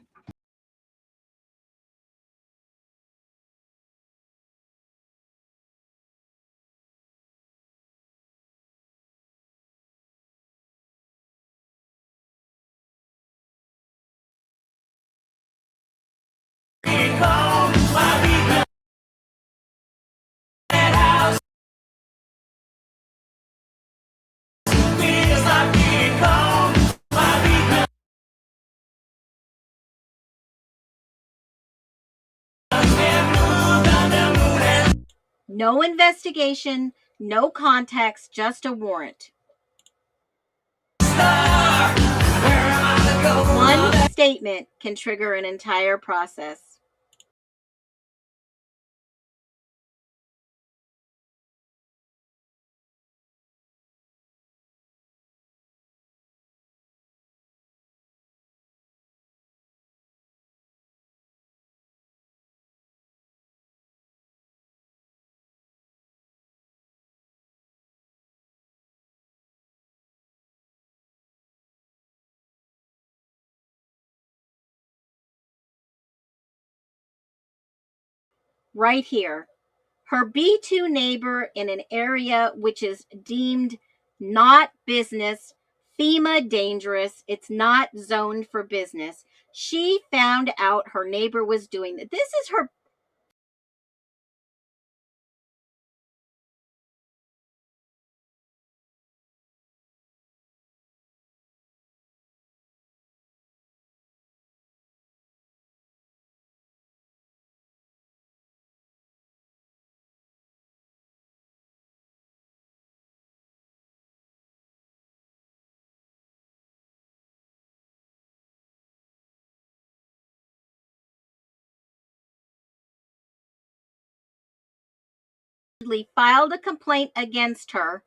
No investigation, no context, just a warrant. One statement can trigger an entire process. Right here. Her B2 neighbor in an area which is deemed not business, FEMA dangerous, it's not zoned for business. She found out her neighbor was doing that. This is her allegedly filed a complaint against her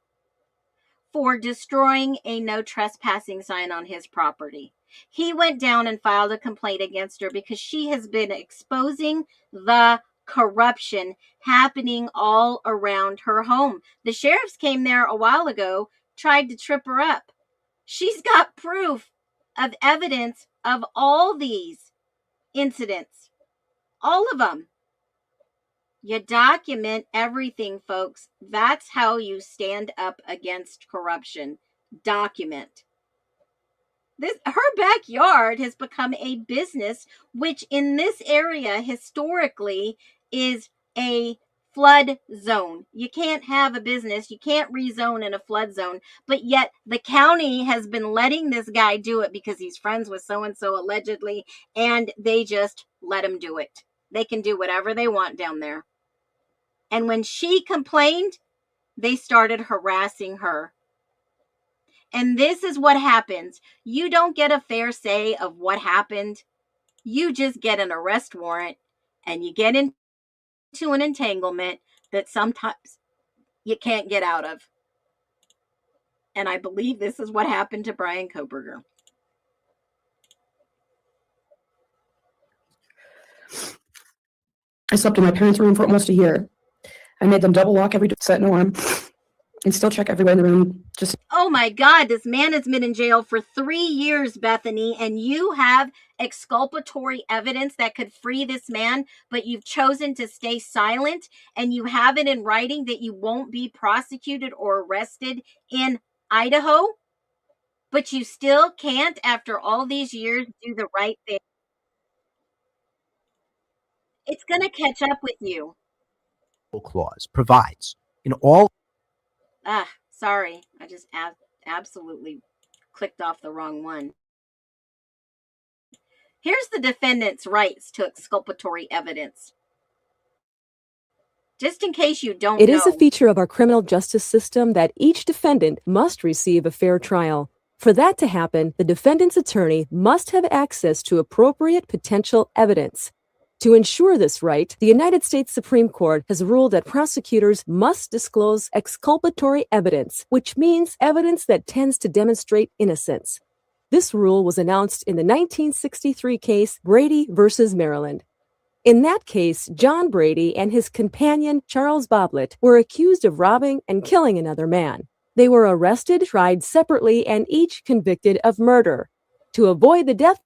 for destroying a no trespassing sign on his property. He went down and filed a complaint against her because she has been exposing the corruption happening all around her home. The sheriffs came there a while ago, tried to trip her up. She's got proof of evidence of all these incidents, all of them. You document everything, folks. That's how you stand up against corruption. Document. Her backyard has become a business, which in this area historically is a flood zone. You can't have a business, you can't rezone in a flood zone, but yet the county has been letting this guy do it because he's friends with so and so allegedly, and they just let him do it. They can do whatever they want down there. And when she complained, they started harassing her. And this is what happens. You don't get a fair say of what happened. You just get an arrest warrant and you get into an entanglement that sometimes you can't get out of. And I believe this is what happened to Brian Koberger. I slept in my parents' room for almost a year. I made them double lock every door, set no alarm, and still check everywhere in the room. Just Oh my God, this man has been in jail for 3 years, Bethany, and you have exculpatory evidence that could free this man, but you've chosen to stay silent, and you have it in writing that you won't be prosecuted or arrested in Idaho, but you still can't, after all these years, do the right thing. It's going to catch up with you. Clause provides in all. Sorry. I just absolutely clicked off the wrong one. Here's the defendant's rights to exculpatory evidence. Just in case you don't know. It is a feature of our criminal justice system that each defendant must receive a fair trial. For that to happen, the defendant's attorney must have access to appropriate potential evidence. To ensure this right, the United States Supreme Court has ruled that prosecutors must disclose exculpatory evidence, which means evidence that tends to demonstrate innocence. This rule was announced in the 1963 case Brady versus Maryland. In that case, John Brady and his companion, Charles Boblet, were accused of robbing and killing another man. They were arrested, tried separately, and each convicted of murder. To avoid the death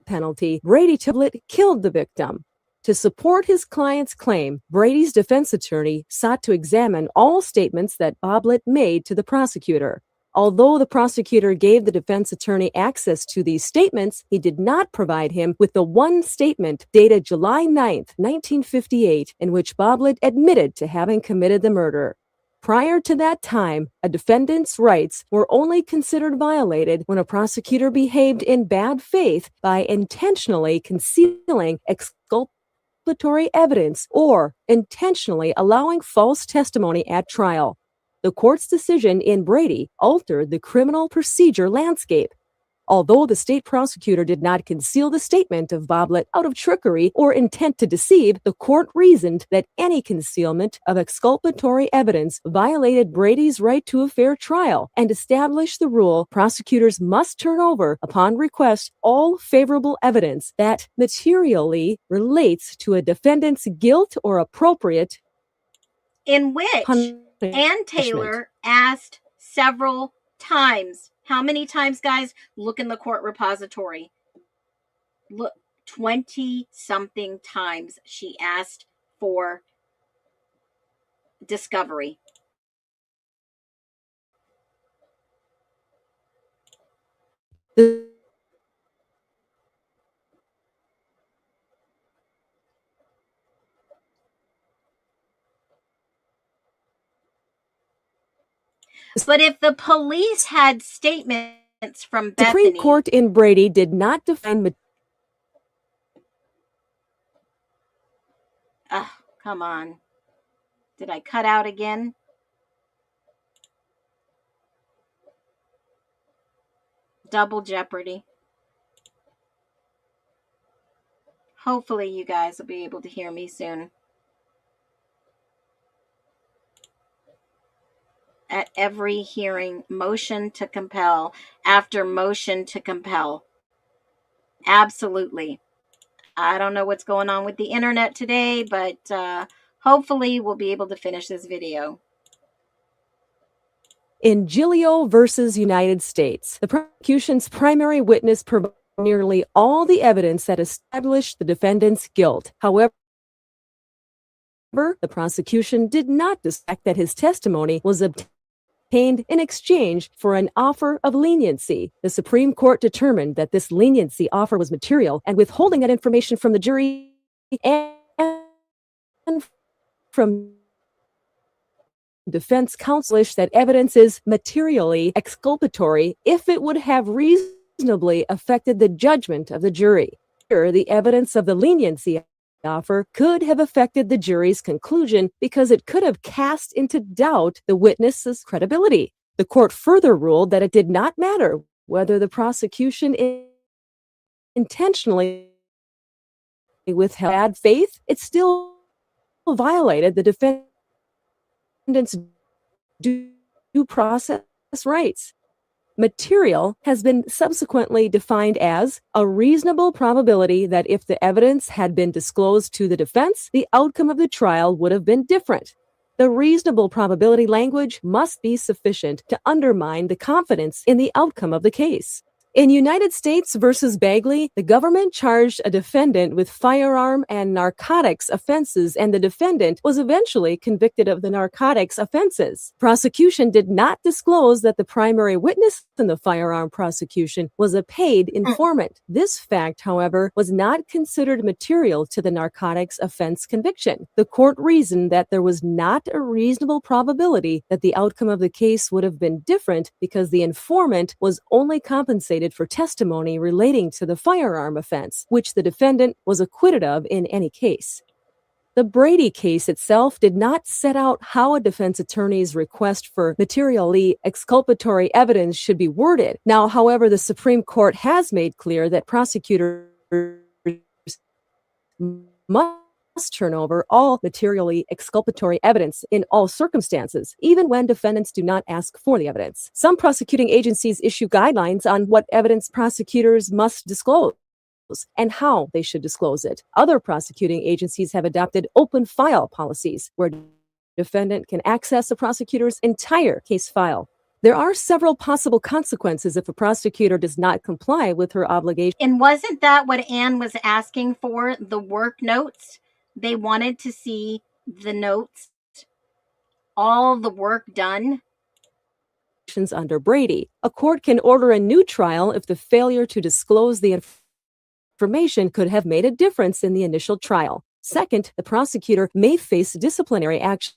penalty, Brady killed the victim. To support his client's claim, Brady's defense attorney sought to examine all statements that Boblet made to the prosecutor. Although the prosecutor gave the defense attorney access to these statements, he did not provide him with the one statement dated July 9, 1958, in which Boblet admitted to having committed the murder. Prior to that time, a defendant's rights were only considered violated when a prosecutor behaved in bad faith by intentionally concealing exculpatory evidence or intentionally allowing false testimony at trial. The court's decision in Brady altered the criminal procedure landscape. Although the state prosecutor did not conceal the statement of Boblet out of trickery or intent to deceive, the court reasoned that any concealment of exculpatory evidence violated Brady's right to a fair trial and established the rule prosecutors must turn over, upon request, all favorable evidence that materially relates to a defendant's guilt or appropriate in which punishment. Ann Taylor asked several times. How many times, guys? Look in the court repository. Look, 20-something times she asked for discovery. But if the police had statements from Bethany... Supreme Court in Brady did not define... come on. Did I cut out again? Double jeopardy. Hopefully you guys will be able to hear me soon. At every hearing, motion to compel after motion to compel. Absolutely. I don't know what's going on with the internet today, but hopefully we'll be able to finish this video. In Giglio versus United States, the prosecution's primary witness provided nearly all the evidence that established the defendant's guilt. However, the prosecution did not suspect that his testimony was obtained in exchange for an offer of leniency. The Supreme Court determined that this leniency offer was material, and withholding that information from the jury and from defense counsel that evidence is materially exculpatory if it would have reasonably affected the judgment of the jury. Here, the evidence of the leniency offer could have affected the jury's conclusion because it could have cast into doubt the witness's credibility. The court further ruled that it did not matter whether the prosecution intentionally withheld bad faith, it still violated the defendant's due process rights. Material has been subsequently defined as a reasonable probability that if the evidence had been disclosed to the defense, the outcome of the trial would have been different. The reasonable probability language must be sufficient to undermine the confidence in the outcome of the case. In United States versus Bagley, the government charged a defendant with firearm and narcotics offenses, and the defendant was eventually convicted of the narcotics offenses. Prosecution did not disclose that the primary witness in the firearm prosecution was a paid informant. This fact, however, was not considered material to the narcotics offense conviction. The court reasoned that there was not a reasonable probability that the outcome of the case would have been different because the informant was only compensated for testimony relating to the firearm offense, which the defendant was acquitted of in any case. The Brady case itself did not set out how a defense attorney's request for materially exculpatory evidence should be worded. Now, however, the Supreme Court has made clear that prosecutors must turn over all materially exculpatory evidence in all circumstances, even when defendants do not ask for the evidence. Some prosecuting agencies issue guidelines on what evidence prosecutors must disclose and how they should disclose it. Other prosecuting agencies have adopted open file policies where the defendant can access a prosecutor's entire case file. There are several possible consequences if a prosecutor does not comply with her obligation. And wasn't that what Anne was asking for? The work notes? They wanted to see the notes, all the work done. Under Brady, a court can order a new trial if the failure to disclose the information could have made a difference in the initial trial. Second, the prosecutor may face disciplinary action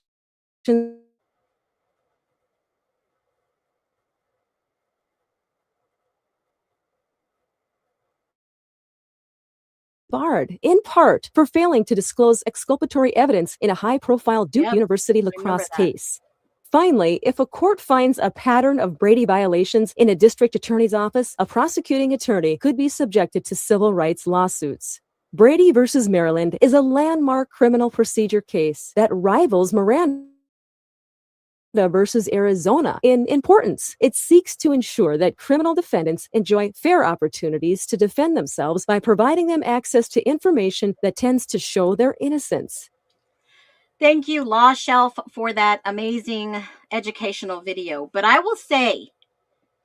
barred, in part, for failing to disclose exculpatory evidence in a high-profile Duke University lacrosse case. Finally, if a court finds a pattern of Brady violations in a district attorney's office, a prosecuting attorney could be subjected to civil rights lawsuits. Brady versus Maryland is a landmark criminal procedure case that rivals Miranda versus Arizona in importance. It seeks to ensure that criminal defendants enjoy fair opportunities to defend themselves by providing them access to information that tends to show their innocence. Thank you, Law Shelf, for that amazing educational video. But I will say,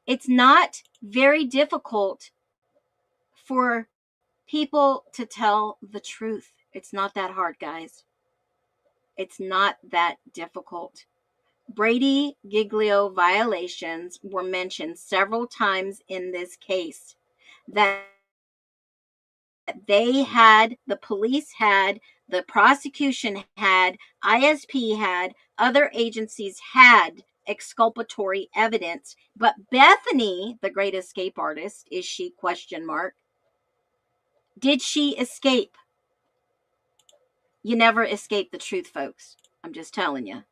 it's not very difficult for people to tell the truth. It's not that hard, guys. It's not that difficult. Brady Giglio violations were mentioned several times in this case. That they had, the police had, the prosecution had, ISP had, other agencies had exculpatory evidence. But Bethany, the great escape artist, is she ? Did she escape? You never escape the truth, folks. I'm just telling you.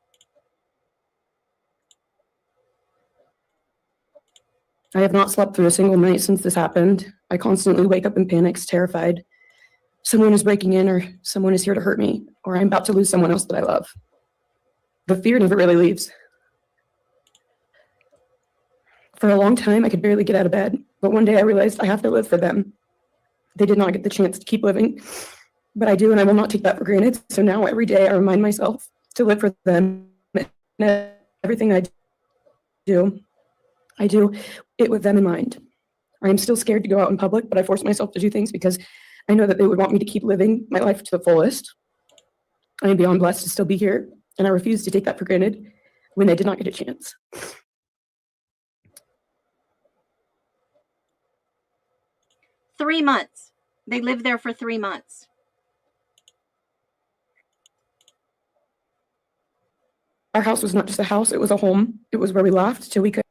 I have not slept through a single night since this happened. I constantly wake up in panics, terrified. someone is breaking in, or someone is here to hurt me, or I'm about to lose someone else that I love. The fear never really leaves. For a long time, I could barely get out of bed, but one day I realized I have to live for them. They did not get the chance to keep living, but I do, and I will not take that for granted. So now every day I remind myself to live for them. And everything I do it with them in mind. I am still scared to go out in public, but I force myself to do things because I know that they would want me to keep living my life to the fullest. I am beyond blessed to still be here, and I refuse to take that for granted when they did not get a chance. Three months. They lived there for 3 months. Our house was not just a house, it was a home. It was where we laughed till we could.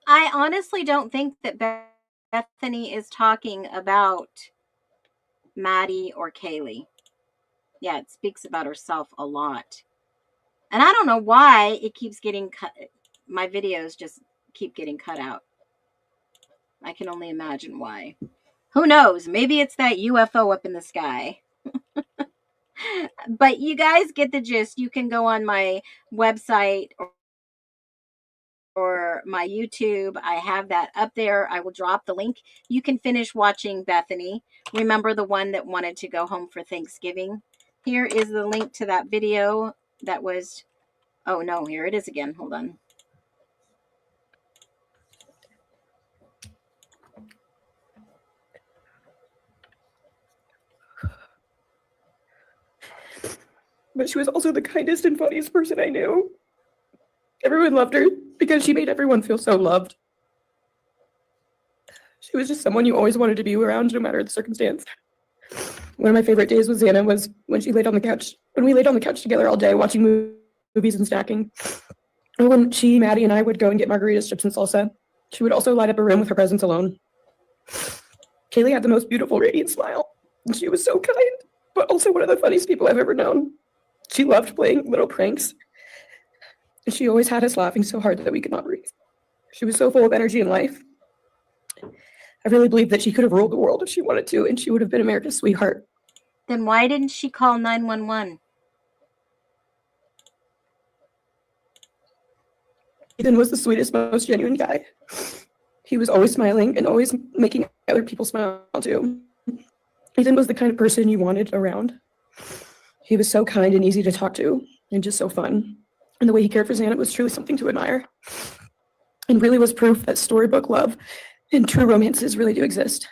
I honestly don't think that Bethany is talking about Maddie or Kaylee. Yeah, it speaks about herself a lot. And I don't know why it keeps getting cut. My videos just keep getting cut out. I can only imagine why. Who knows? Maybe it's that UFO up in the sky. But you guys get the gist. You can go on my website or my YouTube. I have that up there. I will drop the link. You can finish watching Bethany. Remember, the one that wanted to go home for Thanksgiving? Here is the link to that video that was, oh no, here it is again. Hold on. But she was also the kindest and funniest person I knew. Everyone loved her because she made everyone feel so loved. She was just someone you always wanted to be around, no matter the circumstance. One of my favorite days with Xana was when she laid on the couch. When we laid on the couch together all day watching movies and snacking. Or when she, Maddie, and I would go and get margaritas, chips, and salsa. She would also light up a room with her presence alone. Kaylee had the most beautiful, radiant smile. And she was so kind, but also one of the funniest people I've ever known. She loved playing little pranks. And she always had us laughing so hard that we could not breathe. She was so full of energy and life. I really believe that she could have ruled the world if she wanted to, and she would have been America's sweetheart. Then why didn't she call 911? Ethan was the sweetest, most genuine guy. He was always smiling and always making other people smile too. Ethan was the kind of person you wanted around. He was so kind and easy to talk to, and just so fun. And the way he cared for Xana was truly something to admire. And really was proof that storybook love and true romances really do exist.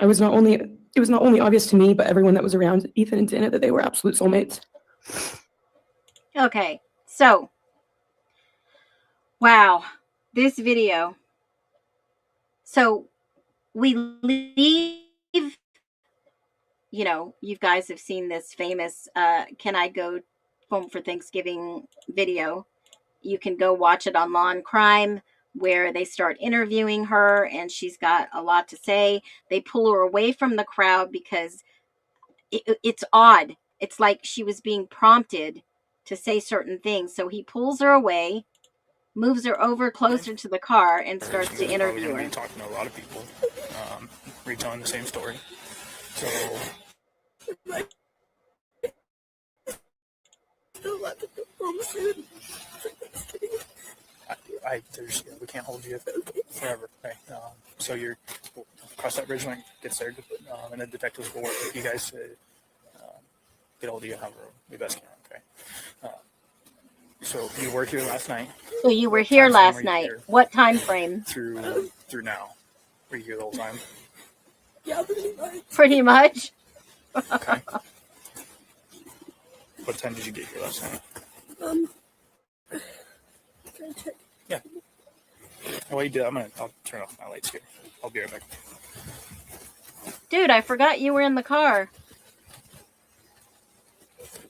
It was not only obvious to me, but everyone that was around Ethan and Xana that they were absolute soulmates. Okay, so, wow, this video. So we leave, you know, you guys have seen this famous Can I Go Home for Thanksgiving video. You can go watch it on Law and Crime, where they start interviewing her and she's got a lot to say. They pull her away from the crowd because it's odd. It's like she was being prompted to say certain things. So he pulls her away, moves her over closer to the car, and starts to interview her. Talking to a lot of people, retelling the same story. So we can't hold you forever. Okay. So you're cross that bridge when it gets there, and the detectives will work with you guys to get hold of you however we best can. Okay. So you were here last night. So you were here last night. What time frame? Through now. Were you here the whole time? Yeah, pretty much. Pretty much. Okay. What time did you get here last night? Can I check? Yeah. While you do that, I'll turn off my lights here. I'll be right back. Dude, I forgot you were in the car.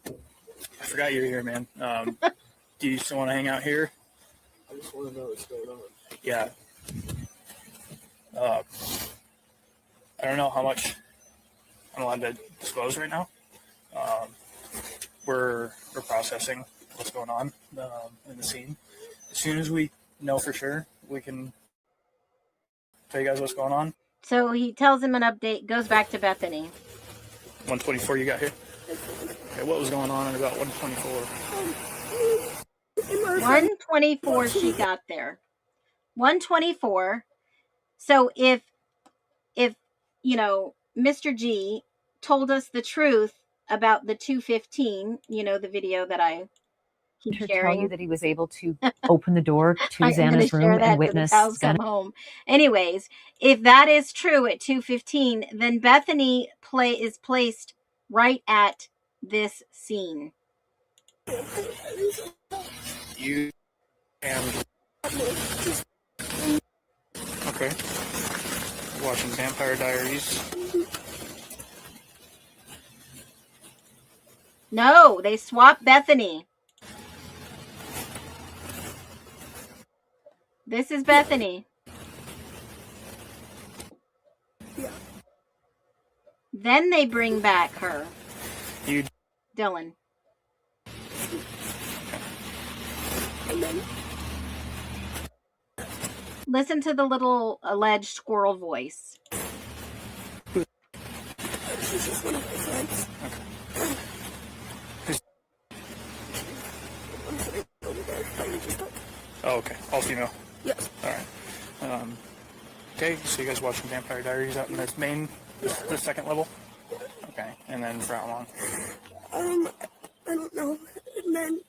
I forgot you were here, man. Do you still want to hang out here? I just want to know what's going on. Yeah. I don't know how much I'm allowed to disclose right now. We're processing what's going on in the scene. As soon as we know for sure, we can tell you guys what's going on. So he tells him an update, goes back to Bethany. 124 you got here? Okay, what was going on at about 124? 124 she got there. 124. So if you know, Mr. G told us the truth about the 215, you know, the video that I keep To sharing. tell you that he was able to open the door to I'm gonna Xana's share room that and to witness the cows come home. Anyways, if that is true at 215, then Bethany is placed right at this scene. You and okay. Watching Vampire Diaries. No, they swapped Bethany. This is Bethany. Yeah. Then they bring back her. You. Dylan. And then Listen to the little alleged squirrel voice. she's just one of my friends. Oh, okay. All female. Yes. All right. Okay, so you guys watching Vampire Diaries out in this main, the second level? Okay, and then for how long? I don't know. And then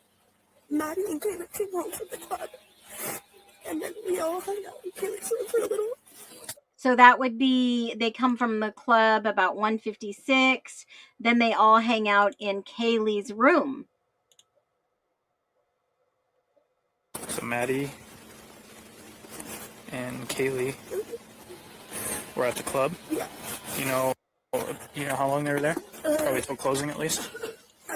Maddie and Kayla came home from the club. And then we all hung out in Kayla's room for a little. So that would be, they come from the club about 156. Then they all hang out in Kaylee's room. So Maddie and Kaylee were at the club. Yeah. You know how long they were there? Probably till closing at least.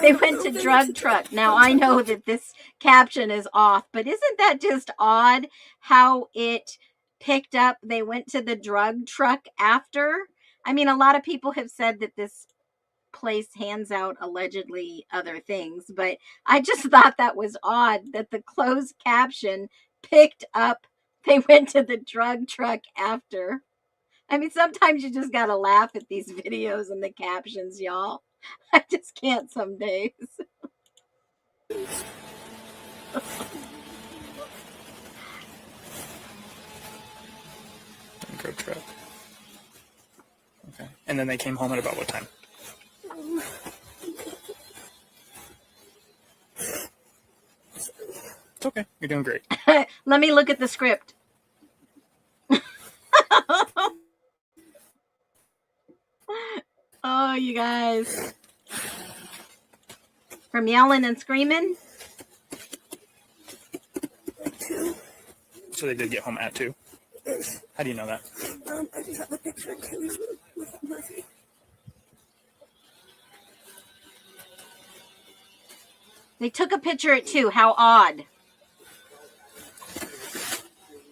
They went to drug truck. Now I know that this caption is off, but isn't that just odd how it picked up? They went to the drug truck after. I mean, a lot of people have said that this place hands out allegedly other things, but I just thought that was odd that the closed caption picked up they went to the drug truck after. I mean, sometimes you just gotta laugh at these videos and the captions, y'all. I just can't some days. Drug truck. Okay. And then they came home at about what time? It's okay. You're doing great. Let me look at the script. Oh, you guys. From yelling and screaming? So they did get home at 2? Yes. How do you know that? I just have a picture in Kaylee's room with Murphy. They took a picture at 2. How odd.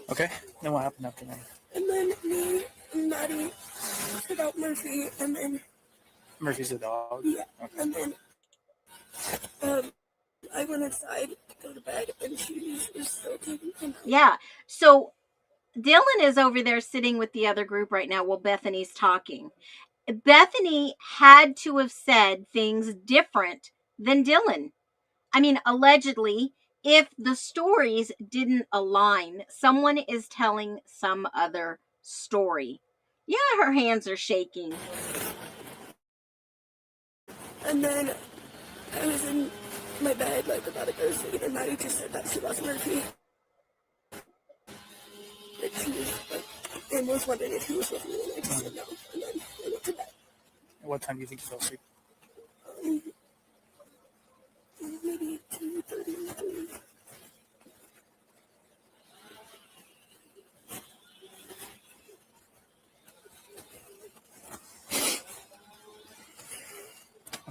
Okay. Then what happened after that? And then me and Maddie took out Murphy, and then Murphy's the dog? yeah, Okay. and then I went inside to go to bed, and she was still taking him. Yeah. So Dylan is over there sitting with the other group right now while Bethany's talking. Bethany had to have said things different than Dylan. I mean, allegedly, if the stories didn't align, someone is telling some other story. Yeah, her hands are shaking. And then I was in my bed, like, about to go to sleep, and Maddie just said that she lost Murphy. Like, she was, like, and was wondering if he was with me, and I just said no, and then I went to bed. What time do you think you fell asleep? Maybe 2:30.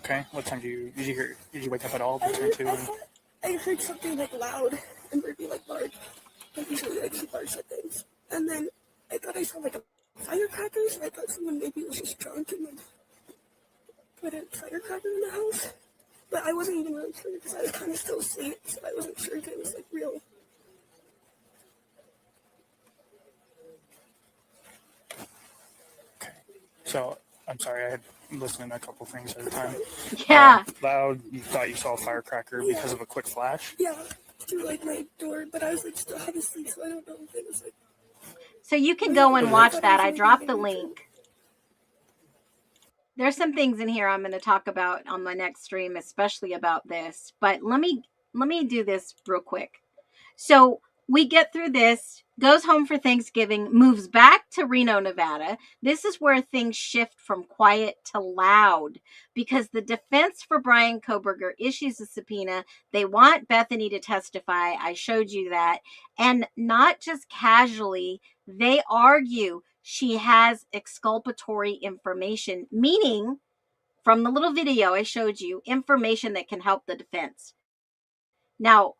Okay. What time did you wake up at all between 2 and? I heard something like loud and Brady like bark. Like usually like she barks at things. And then I thought I saw like a firecracker, so I thought someone maybe was just drunk and like put a firecracker in the house. But I wasn't even really sure because I was kind of still asleep, so I wasn't sure if it was like real. Okay. So I'm sorry, I had listening to a couple things at a time. Yeah. Loud, you thought you saw a firecracker because of a quick flash? Yeah, through like my door, but I was like still half asleep, so I don't know if it was like. So you can go and watch that. I dropped the link. There's some things in here I'm going to talk about on my next stream, especially about this. But let me do this real quick. So we get through this, goes home for Thanksgiving, moves back to Reno, Nevada. This is where things shift from quiet to loud because the defense for Brian Kohberger issues a subpoena. They want Bethany to testify. I showed you that. And not just casually, they argue she has exculpatory information, meaning from the little video I showed you, information that can help the defense. Now,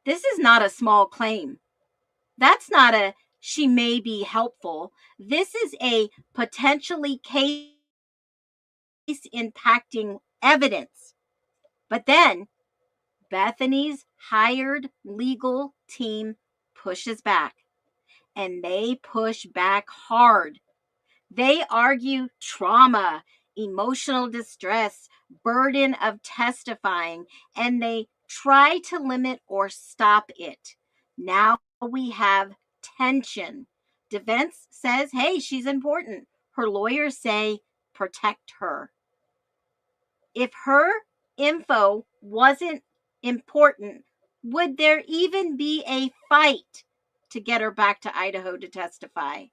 this is not a small claim. That's not a she may be helpful. This is a potentially case impacting evidence. But then Bethany's hired legal team pushes back, and they push back hard. They argue trauma, emotional distress, burden of testifying, and they try to limit or stop it. Now we have tension. Defense says, hey, she's important. Her lawyers say, protect her. If her info wasn't important, would there even be a fight to get her back to Idaho to testify?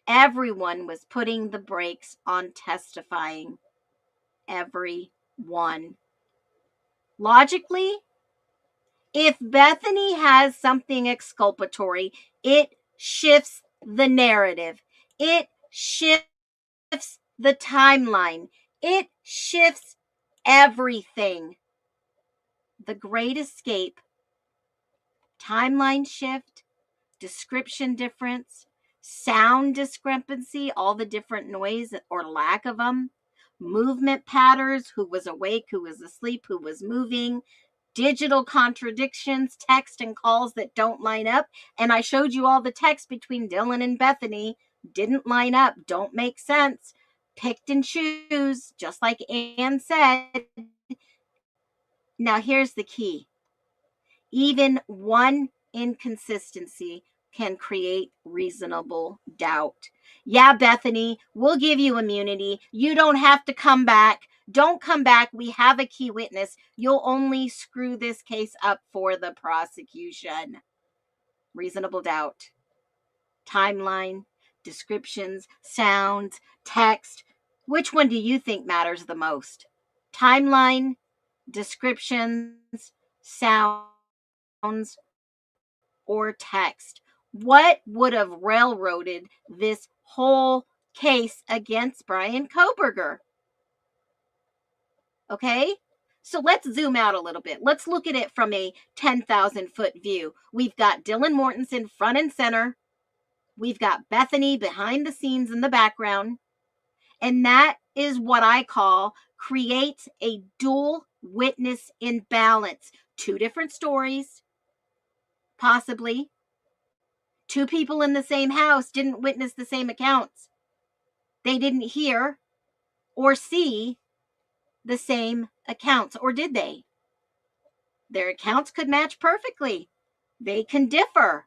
Everyone was putting the brakes on testifying. Everyone. Logically, if Bethany has something exculpatory, it shifts the narrative. It shifts the timeline. It shifts everything. The Great Escape, timeline shift, description difference, sound discrepancy, all the different noise or lack of them, movement patterns, who was awake, who was asleep, who was moving, digital contradictions, text and calls that don't line up. And I showed you all the text between Dylan and Bethany didn't line up, don't make sense, picked and choose, just like Ann said. Now here's the key. Even one inconsistency can create reasonable doubt. Yeah, Bethany, we'll give you immunity. You don't have to come back. Don't come back. We have a key witness. You'll only screw this case up for the prosecution. Reasonable doubt. Timeline, descriptions, sounds, text. Which one do you think matters the most? Timeline, descriptions, sounds, or text? What would have railroaded this whole case against Brian Kohberger? Okay, so let's zoom out a little bit. Let's look at it from a 10,000 foot view. We've got Dylan Mortensen front and center. We've got Bethany behind the scenes in the background. And that is what I call creates a dual witness imbalance. Two different stories, possibly. Two people in the same house didn't witness the same accounts. They didn't hear or see the same accounts, or did they? Their accounts could match perfectly. They can differ.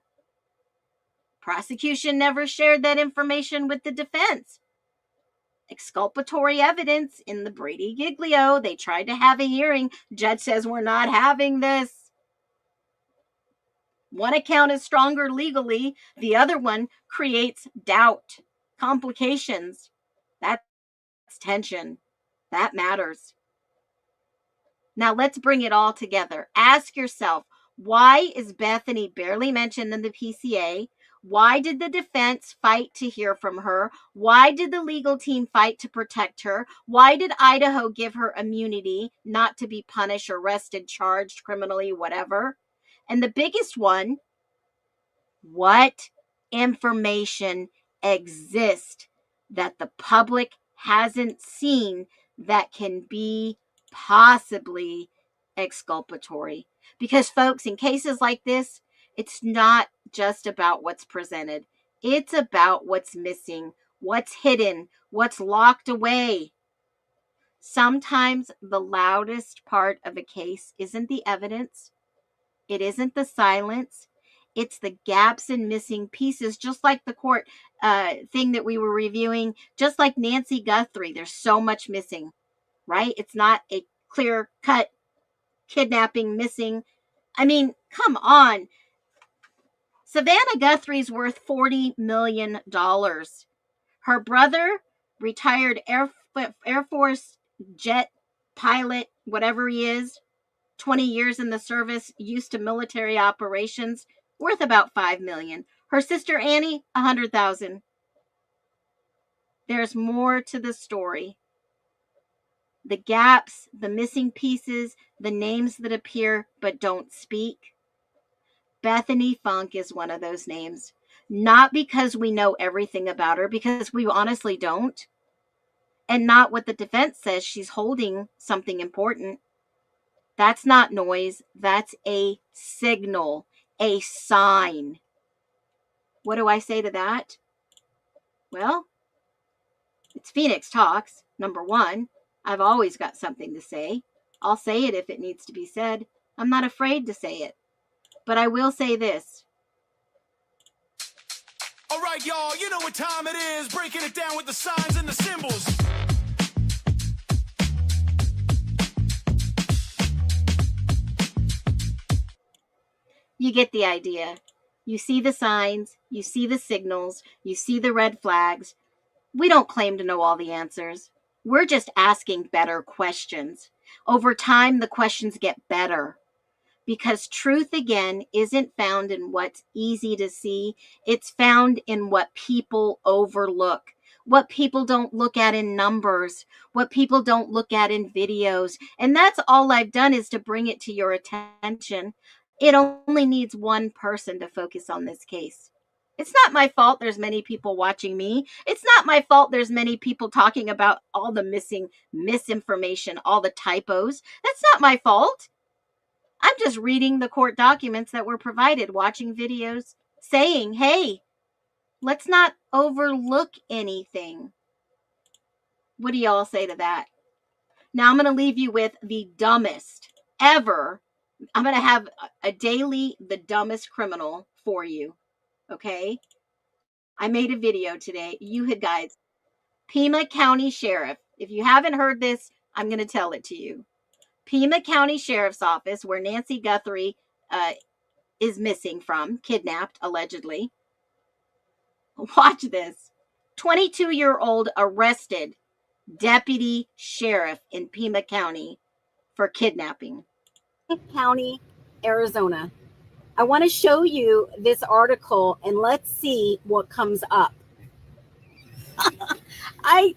Prosecution never shared that information with the defense. Exculpatory evidence in the Brady Giglio. They tried to have a hearing. Judge says we're not having this. One account is stronger legally. The other one creates doubt, complications. That's tension. That matters. Now let's bring it all together. Ask yourself, why is Bethany barely mentioned in the PCA? Why did the defense fight to hear from her? Why did the legal team fight to protect her? Why did Idaho give her immunity, not to be punished, arrested, charged criminally, whatever? And the biggest one, what information exists that the public hasn't seen that can be possibly exculpatory? Because, folks, in cases like this, it's not just about what's presented. It's about what's missing, what's hidden, what's locked away. Sometimes the loudest part of a case isn't the evidence. It isn't the silence. It's the gaps and missing pieces, just like the court thing that we were reviewing, just like Nancy Guthrie. There's so much missing, right? It's not a clear-cut kidnapping missing. I mean, come on. Savannah Guthrie's worth $40 million. Her brother, retired Air Force jet pilot, whatever he is, 20 years in the service, used to military operations, worth about $5 million. Her sister Annie, $100,000. There's more to the story. The gaps, the missing pieces, the names that appear but don't speak. Bethany Funk is one of those names. Not because we know everything about her, because we honestly don't. And not what the defense says she's holding something important. That's not noise. That's a signal, a sign. What do I say to that? Well, it's Phoenix Talks, number one. I've always got something to say. I'll say it if it needs to be said. I'm not afraid to say it. But I will say this. All right, y'all, you know what time it is. Breaking it down with the signs and the symbols. You get the idea. You see the signs, you see the signals, you see the red flags. We don't claim to know all the answers. We're just asking better questions. Over time, the questions get better. Because truth, again, isn't found in what's easy to see. It's found in what people overlook, what people don't look at in numbers, what people don't look at in videos. And that's all I've done, is to bring it to your attention. It only needs one person to focus on this case. It's not my fault there's many people watching me. It's not my fault there's many people talking about all the missing misinformation, all the typos. That's not my fault. I'm just reading the court documents that were provided, watching videos, saying, hey, let's not overlook anything. What do y'all say to that? Now I'm going to leave you with the dumbest ever. I'm going to have a daily, the dumbest criminal for you. Okay? I made a video today. You guys, Pima County Sheriff. If you haven't heard this, I'm going to tell it to you. Pima County Sheriff's Office, where Nancy Guthrie is missing from, kidnapped, allegedly. Watch this. 22-year-old arrested deputy sheriff in Pima County for kidnapping. County, Arizona. I want to show you this article and let's see what comes up. I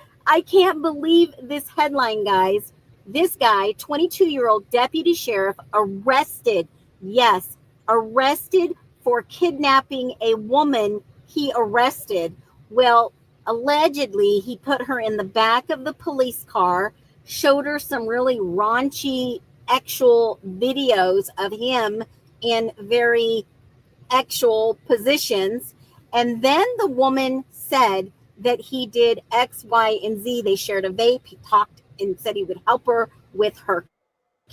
can't believe this headline, guys. This guy, 22-year-old deputy sheriff, arrested, yes, arrested for kidnapping a woman he arrested. Well, allegedly, he put her in the back of the police car, showed her some really raunchy actual videos of him in very actual positions. And then the woman said that he did X, Y, and Z. They shared a vape. He talked and said he would help her with her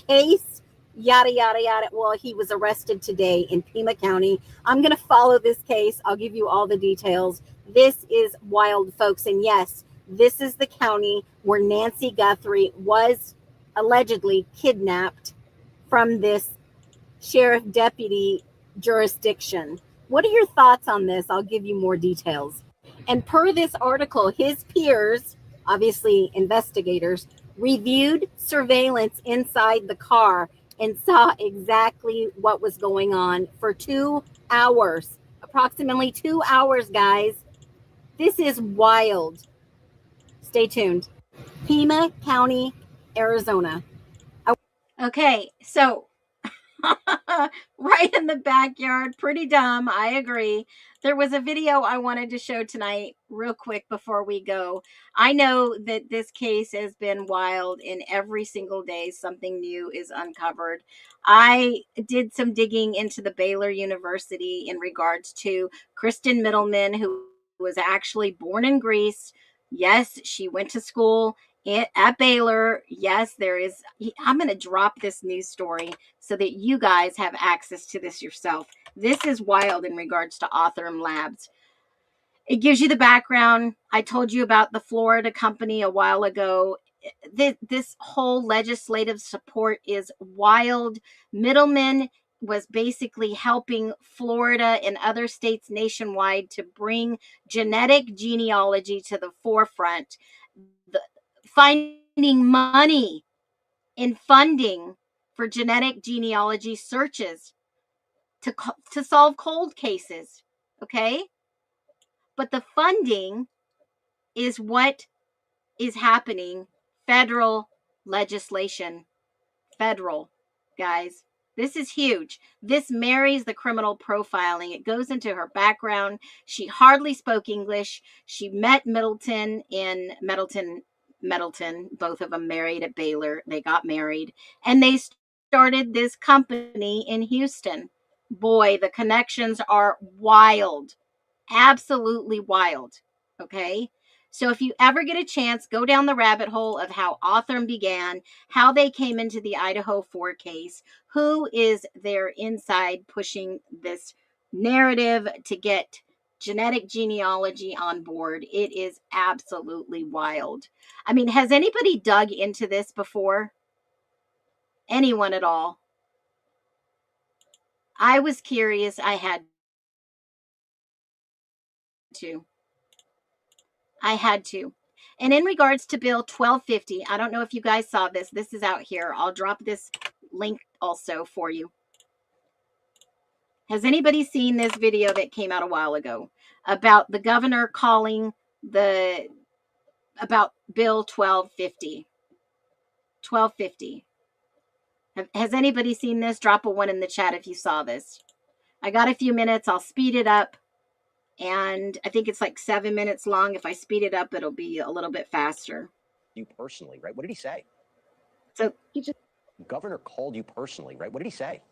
case, yada, yada, yada. Well, he was arrested today in Pima County. I'm going to follow this case. I'll give you all the details. This is wild, folks. And yes, this is the county where Nancy Guthrie was allegedly kidnapped from this sheriff deputy jurisdiction. What are your thoughts on this? I'll give you more details. And per this article, his peers, obviously investigators, reviewed surveillance inside the car and saw exactly what was going on for 2 hours. approximately 2 hours, guys. This is wild. Stay tuned. Pima County, Arizona. Okay, so right in the backyard, pretty dumb, I agree. There was a video I wanted to show tonight real quick before we go. I know that this case has been wild, and every single day something new is uncovered. I did some digging into the Baylor University in regards to Kristen Middleman, who was actually born in Greece. Yes, she went to school at Baylor. Yes, there is. I'm going to drop this news story so that you guys have access to this yourself. This is wild in regards to Othram Labs. It gives you the background. I told you about the Florida company a while ago. This whole legislative support is wild. Middleman was basically helping Florida and other states nationwide to bring genetic genealogy to the forefront. Finding money in funding for genetic genealogy searches to solve cold cases, okay? But the funding is what is happening. Federal legislation. Federal, guys. This is huge. This marries the criminal profiling. It goes into her background. She hardly spoke English. She met Middleton. Both of them married at Baylor. They got married. And they started this company in Houston. Boy, the connections are wild. Absolutely wild. Okay? So if you ever get a chance, go down the rabbit hole of how Othram began, how they came into the Idaho 4 case, who is their inside pushing this narrative to get genetic genealogy on board. It is absolutely wild. I mean, has anybody dug into this before? Anyone at all? I was curious. I had to. And in regards to Bill 1250, I don't know if you guys saw this. This is out here. I'll drop this link also for you. Has anybody seen this video that came out a while ago about the governor calling about Bill 1250? 1250. Has anybody seen this? Drop a 1 in the chat if you saw this. I got a few minutes. I'll speed it up. And I think it's like 7 minutes long. If I speed it up, it'll be a little bit faster. You personally, right? What did he say? So Governor called you personally, right? What did he say?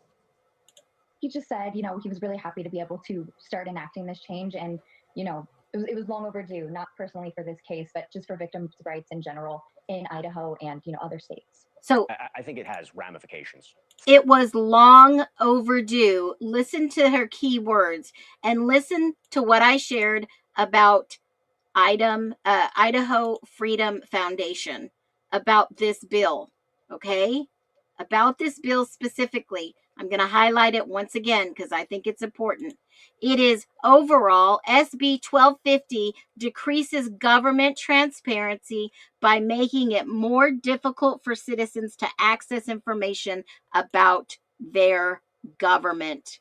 He just said, he was really happy to be able to start enacting this change. And, it was long overdue, not personally for this case, but just for victims' rights in general in Idaho and, other states. So I think it has ramifications. It was long overdue. Listen to her key words and listen to what I shared about Idaho Freedom Foundation about this bill. Okay? About this bill specifically. I'm going to highlight it once again because I think it's important. It is overall, SB 1250 decreases government transparency by making it more difficult for citizens to access information about their government.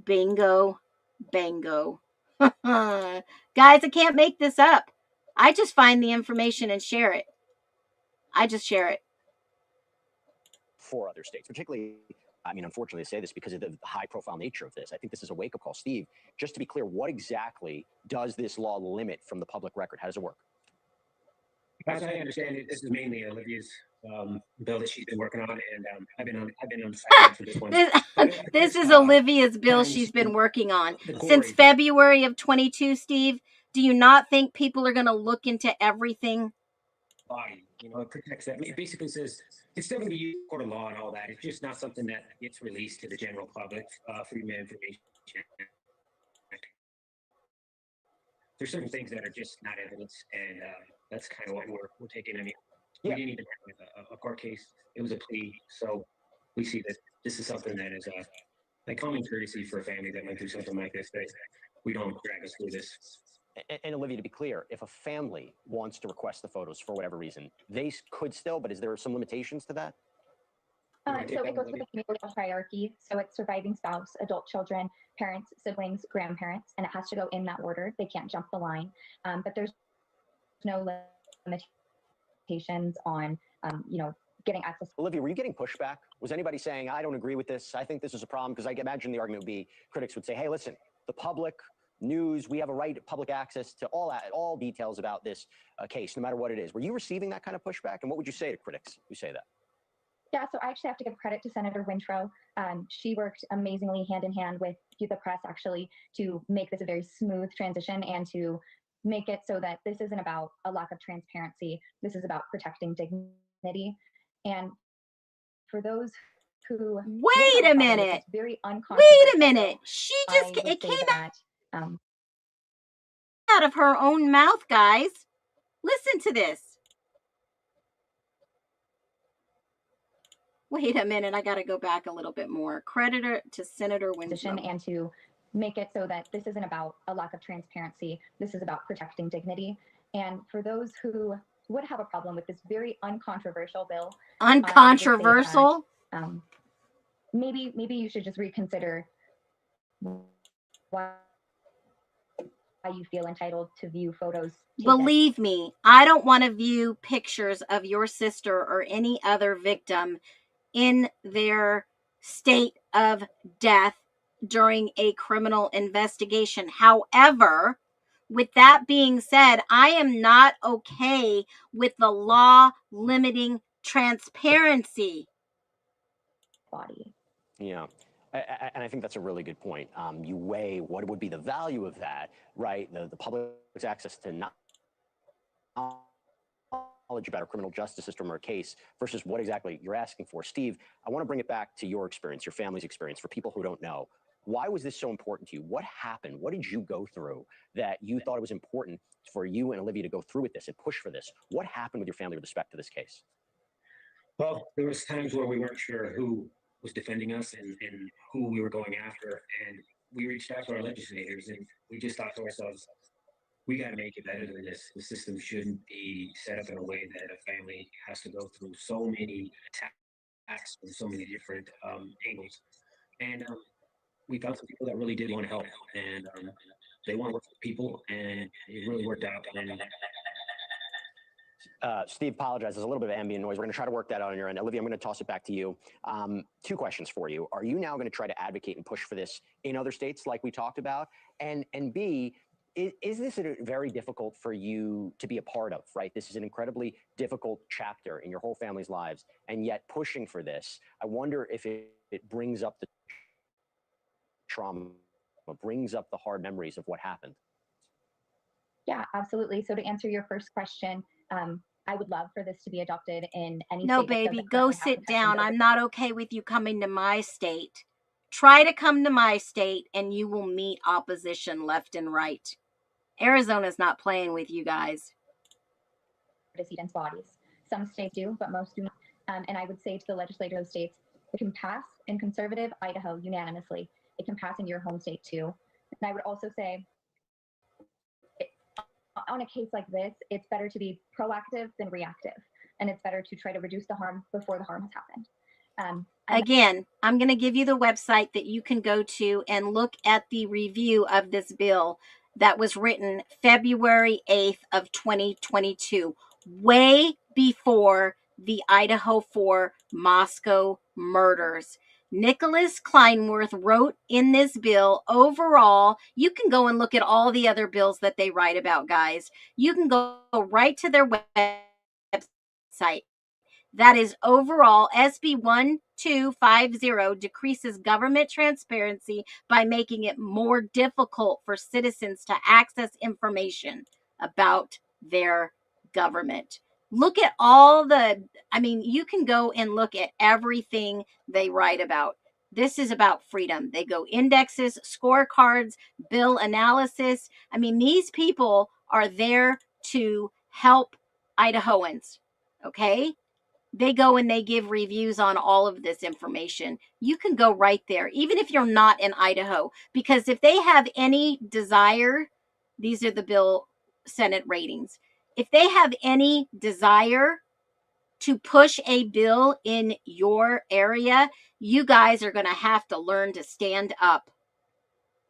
Bingo, bango. Guys, I can't make this up. I just find the information and share it. I just share it. For other states, particularly, unfortunately, I say this because of the high-profile nature of this. I think this is a wake-up call. Steve, just to be clear, what exactly does this law limit from the public record? How does it work? As I understand it, this is mainly Olivia's bill that she's been working on, and I've been on the sideline for this one. This is Olivia's bill she's been working on since February of 22. Steve, do you not think people are going to look into everything? Body, it protects that. It basically says it's still going to be used in court of law and all that. It's just not something that gets released to the general public. Freedom of information. There's certain things that are just not evidence, and that's kind of what we're taking. I mean, we didn't even have a court case; it was a plea. So we see that this is something that is like common courtesy for a family that went through something like this. That we don't drag us through this. And Olivia, to be clear, if a family wants to request the photos for whatever reason, they could still. But is there some limitations to that? So it goes with the familial hierarchy. So it's surviving spouse, adult children, parents, siblings, grandparents, and it has to go in that order. They can't jump the line. But there's no limitations on, getting access. Olivia, were you getting pushback? Was anybody saying, I don't agree with this, I think this is a problem? Because I imagine the argument would be, critics would say, hey, listen, the public, news, we have a right to public access to all details about this case, no matter what it is. Were you receiving that kind of pushback? And what would you say to critics who say that? Yeah, so I actually have to give credit to Senator Wintrow. She worked amazingly hand in hand with the press, actually, to make this a very smooth transition and to make it so that this isn't about a lack of transparency. This is about protecting dignity. And for those who Wait a minute. very Wait a minute. She just it came out of her own mouth, guys. Listen to this. Wait a minute. I got to go back a little bit more. Creditor to Senator Winslow. And to make it so that this isn't about a lack of transparency. This is about protecting dignity. And for those who would have a problem with this very uncontroversial bill. Uncontroversial? Maybe you should just reconsider why you feel entitled to view photos. Believe me, I don't want to view pictures of your sister or any other victim in their state of death during a criminal investigation. However, with that being said, I am not okay with the law limiting transparency. Body. Yeah. And I think that's a really good point. You weigh what would be the value of that, right? The public's access to knowledge about a criminal justice system or a case versus what exactly you're asking for. Steve, I want to bring it back to your experience, your family's experience, for people who don't know. Why was this so important to you? What happened? What did you go through that you thought it was important for you and Olivia to go through with this and push for this? What happened with your family with respect to this case? Well, there was times where we weren't sure who was defending us and who we were going after. And we reached out to our legislators and we just thought to ourselves, we got to make it better than this. The system shouldn't be set up in a way that a family has to go through so many attacks from so many different angles. And we found some people that really did want to help, and they want to work with people, and it really worked out. Steve, apologize. There's a little bit of ambient noise. We're going to try to work that out on your end. Olivia, I'm going to toss it back to you. Two questions for you. Are you now going to try to advocate and push for this in other states like we talked about? And B, is this very difficult for you to be a part of, right? This is an incredibly difficult chapter in your whole family's lives, and yet pushing for this, I wonder if it brings up the trauma, brings up the hard memories of what happened. Yeah, absolutely. So to answer your first question, I would love for this to be adopted in any No, state. baby, go sit down. I'm not okay with you coming to my state. Try to come to my state and you will meet opposition left and right. Arizona's not playing with you guys. Decedents' bodies. Some states do, but most do not. And I would say to the legislators of states, it can pass in conservative Idaho unanimously. It can pass in your home state too. And I would also say, on a case like this, it's better to be proactive than reactive. And it's better to try to reduce the harm before the harm has happened. Again, I'm going to give you the website that you can go to and look at the review of this bill that was written February 8th of 2022, way before the Idaho 4 Moscow murders. Nicholas Kleinworth wrote in this bill, overall, you can go and look at all the other bills that they write about, guys. You can go right to their website. That is overall, SB 1250 decreases government transparency by making it more difficult for citizens to access information about their government. Look at all you can go and look at everything they write about. This is about freedom. They go indexes, scorecards, bill analysis. These people are there to help Idahoans, okay? They go and they give reviews on all of this information. You can go right there, even if you're not in Idaho, because if they have any desire, these are the bill Senate ratings. If they have any desire to push a bill in your area, you guys are going to have to learn to stand up.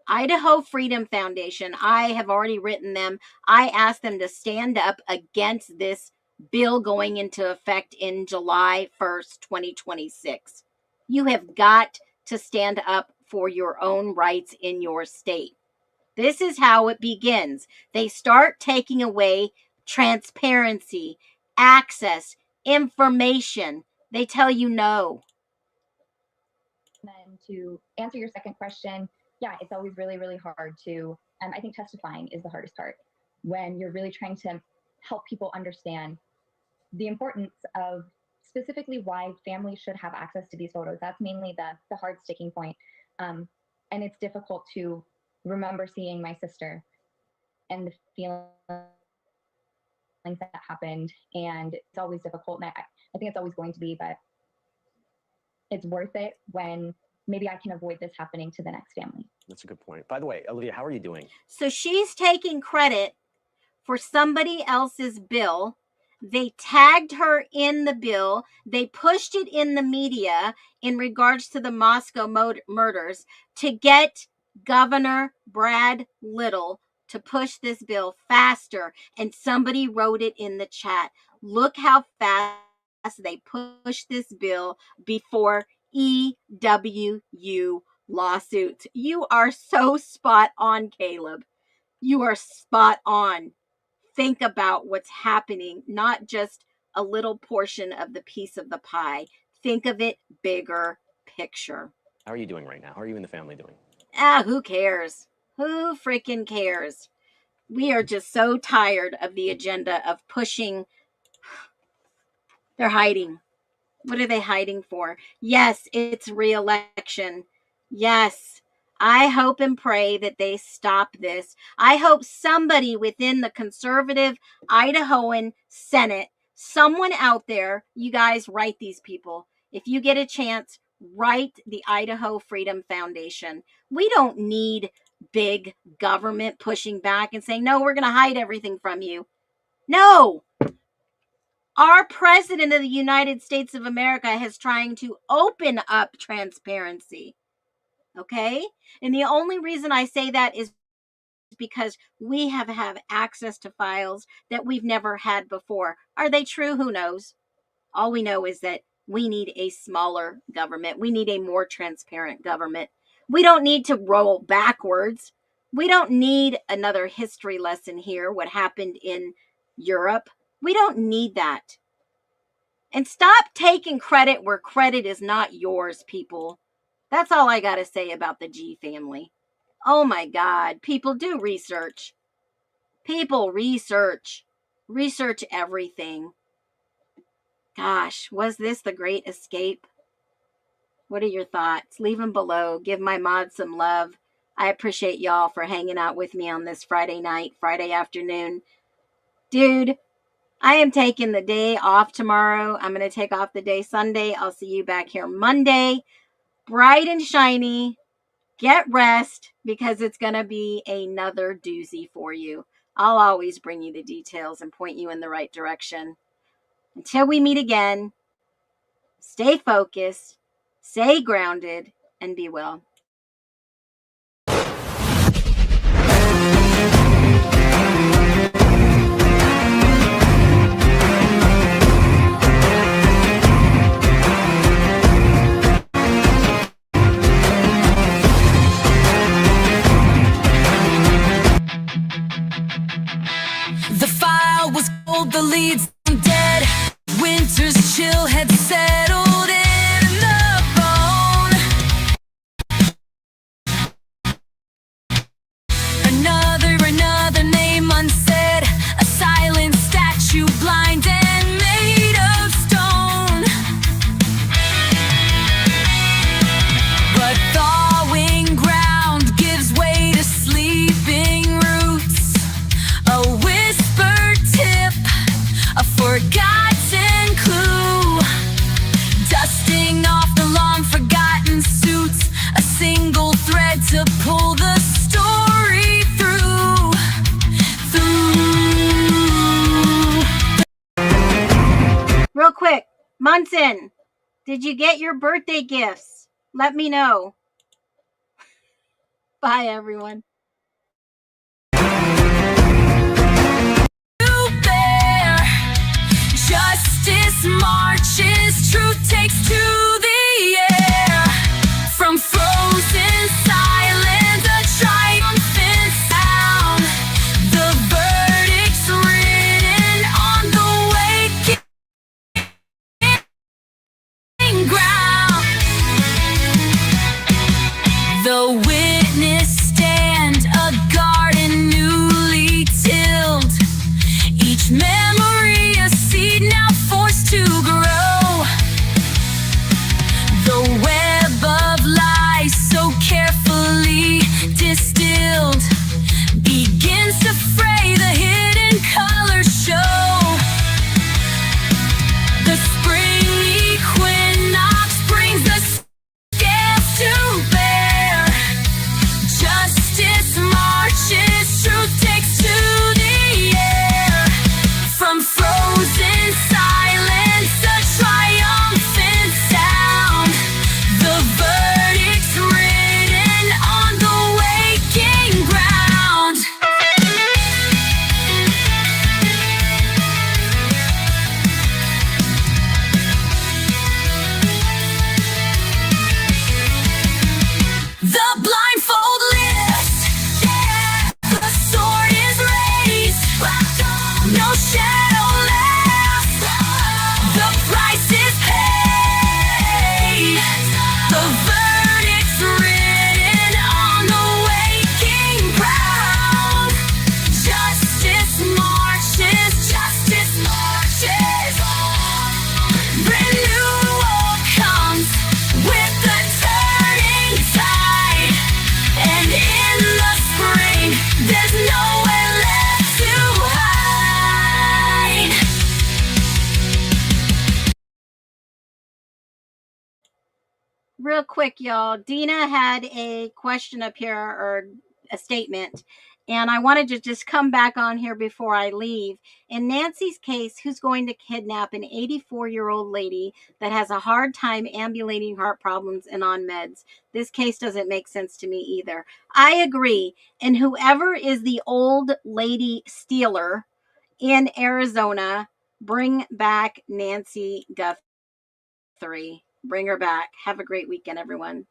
Idaho Freedom Foundation, I have already written them. I asked them to stand up against this bill going into effect in July 1st, 2026. You have got to stand up for your own rights in your state. This is how it begins. They start taking away transparency, access, information. They tell you no. Then to answer your second question, yeah, it's always really, really hard to, I think testifying is the hardest part when you're really trying to help people understand the importance of specifically why families should have access to these photos. That's mainly the hard sticking point. And it's difficult to remember seeing my sister and the feelings that happened. And it's always difficult. And I think it's always going to be, but it's worth it when maybe I can avoid this happening to the next family. That's a good point. By the way, Olivia, how are you doing? So she's taking credit for somebody else's bill. They tagged her in the bill. They pushed it in the media in regards to the Moscow murders to get Governor Brad Little to push this bill faster. And somebody wrote it in the chat. Look how fast they pushed this bill before EWU lawsuits. You are so spot on, Caleb. You are spot on. Think about what's happening, not just a little portion of the piece of the pie. Think of it bigger picture. How are you doing right now? How are you and the family doing? Who cares? Who freaking cares? We are just so tired of the agenda of pushing. They're hiding. What are they hiding for? Yes, it's re-election. Yes. I hope and pray that they stop this. I hope somebody within the conservative Idahoan Senate, someone out there, you guys write these people. If you get a chance, write the Idaho Freedom Foundation. We don't need big government pushing back and saying, no, we're going to hide everything from you. No. Our president of the United States of America is trying to open up transparency. Okay? And the only reason I say that is because we have access to files that we've never had before. Are they true? Who knows? All we know is that we need a smaller government. We need a more transparent government. We don't need to roll backwards. We don't need another history lesson here, what happened in Europe. We don't need that. And stop taking credit where credit is not yours, people. That's all I got to say about the G family. Oh my God. People, do research. People, research. Research everything. Gosh, was this the great escape? What are your thoughts? Leave them below. Give my mods some love. I appreciate y'all for hanging out with me on this Friday night, Friday afternoon. Dude, I am taking the day off tomorrow. I'm going to take off the day Sunday. I'll see you back here Monday. Bright and shiny. Get rest because it's going to be another doozy for you. I'll always bring you the details and point you in the right direction. Until we meet again, stay focused, stay grounded, and be well. The file was cold, the leads dead. Winter's chill had settled in the bone. Another name unsaid. A silent statue, blind and made of stone. But thawing ground gives way to sleeping roots. A whispered tip, a forgotten clue. Dusting off the long forgotten suits. A single thread to pull the story through. Munson, did you get your birthday gifts? Let me know. Bye, everyone. Justice marches, truth takes to the air. From frozen silence, a triumphant sound. The verdict's written on the waking ground. The witness stand, a garden newly tilled. Each memory a seed now forced to grow. The web of lies so carefully distilled begins to fray, the hidden colors show. The spring equinox brings the scales to bear. Justice marches, truth takes to the air. From frozen silence, a triumphant sound. The verdict's written on the waking ground. The blindfold lifts, yeah. The sword is raised, no shadow left. The price is paid. The verdict's written on the waking ground. Justice marches, justice marches. Renewal comes with the turning tide. And in the spring, there's nowhere left to hide. Real quick, y'all. Dina had a question up here, or a statement, and I wanted to just come back on here before I leave. In Nancy's case, who's going to kidnap an 84-year-old lady that has a hard time ambulating heart problems and on meds? This case doesn't make sense to me either. I agree. And whoever is the old lady stealer in Arizona, bring back Nancy Guthrie. Bring her back. Have a great weekend, everyone.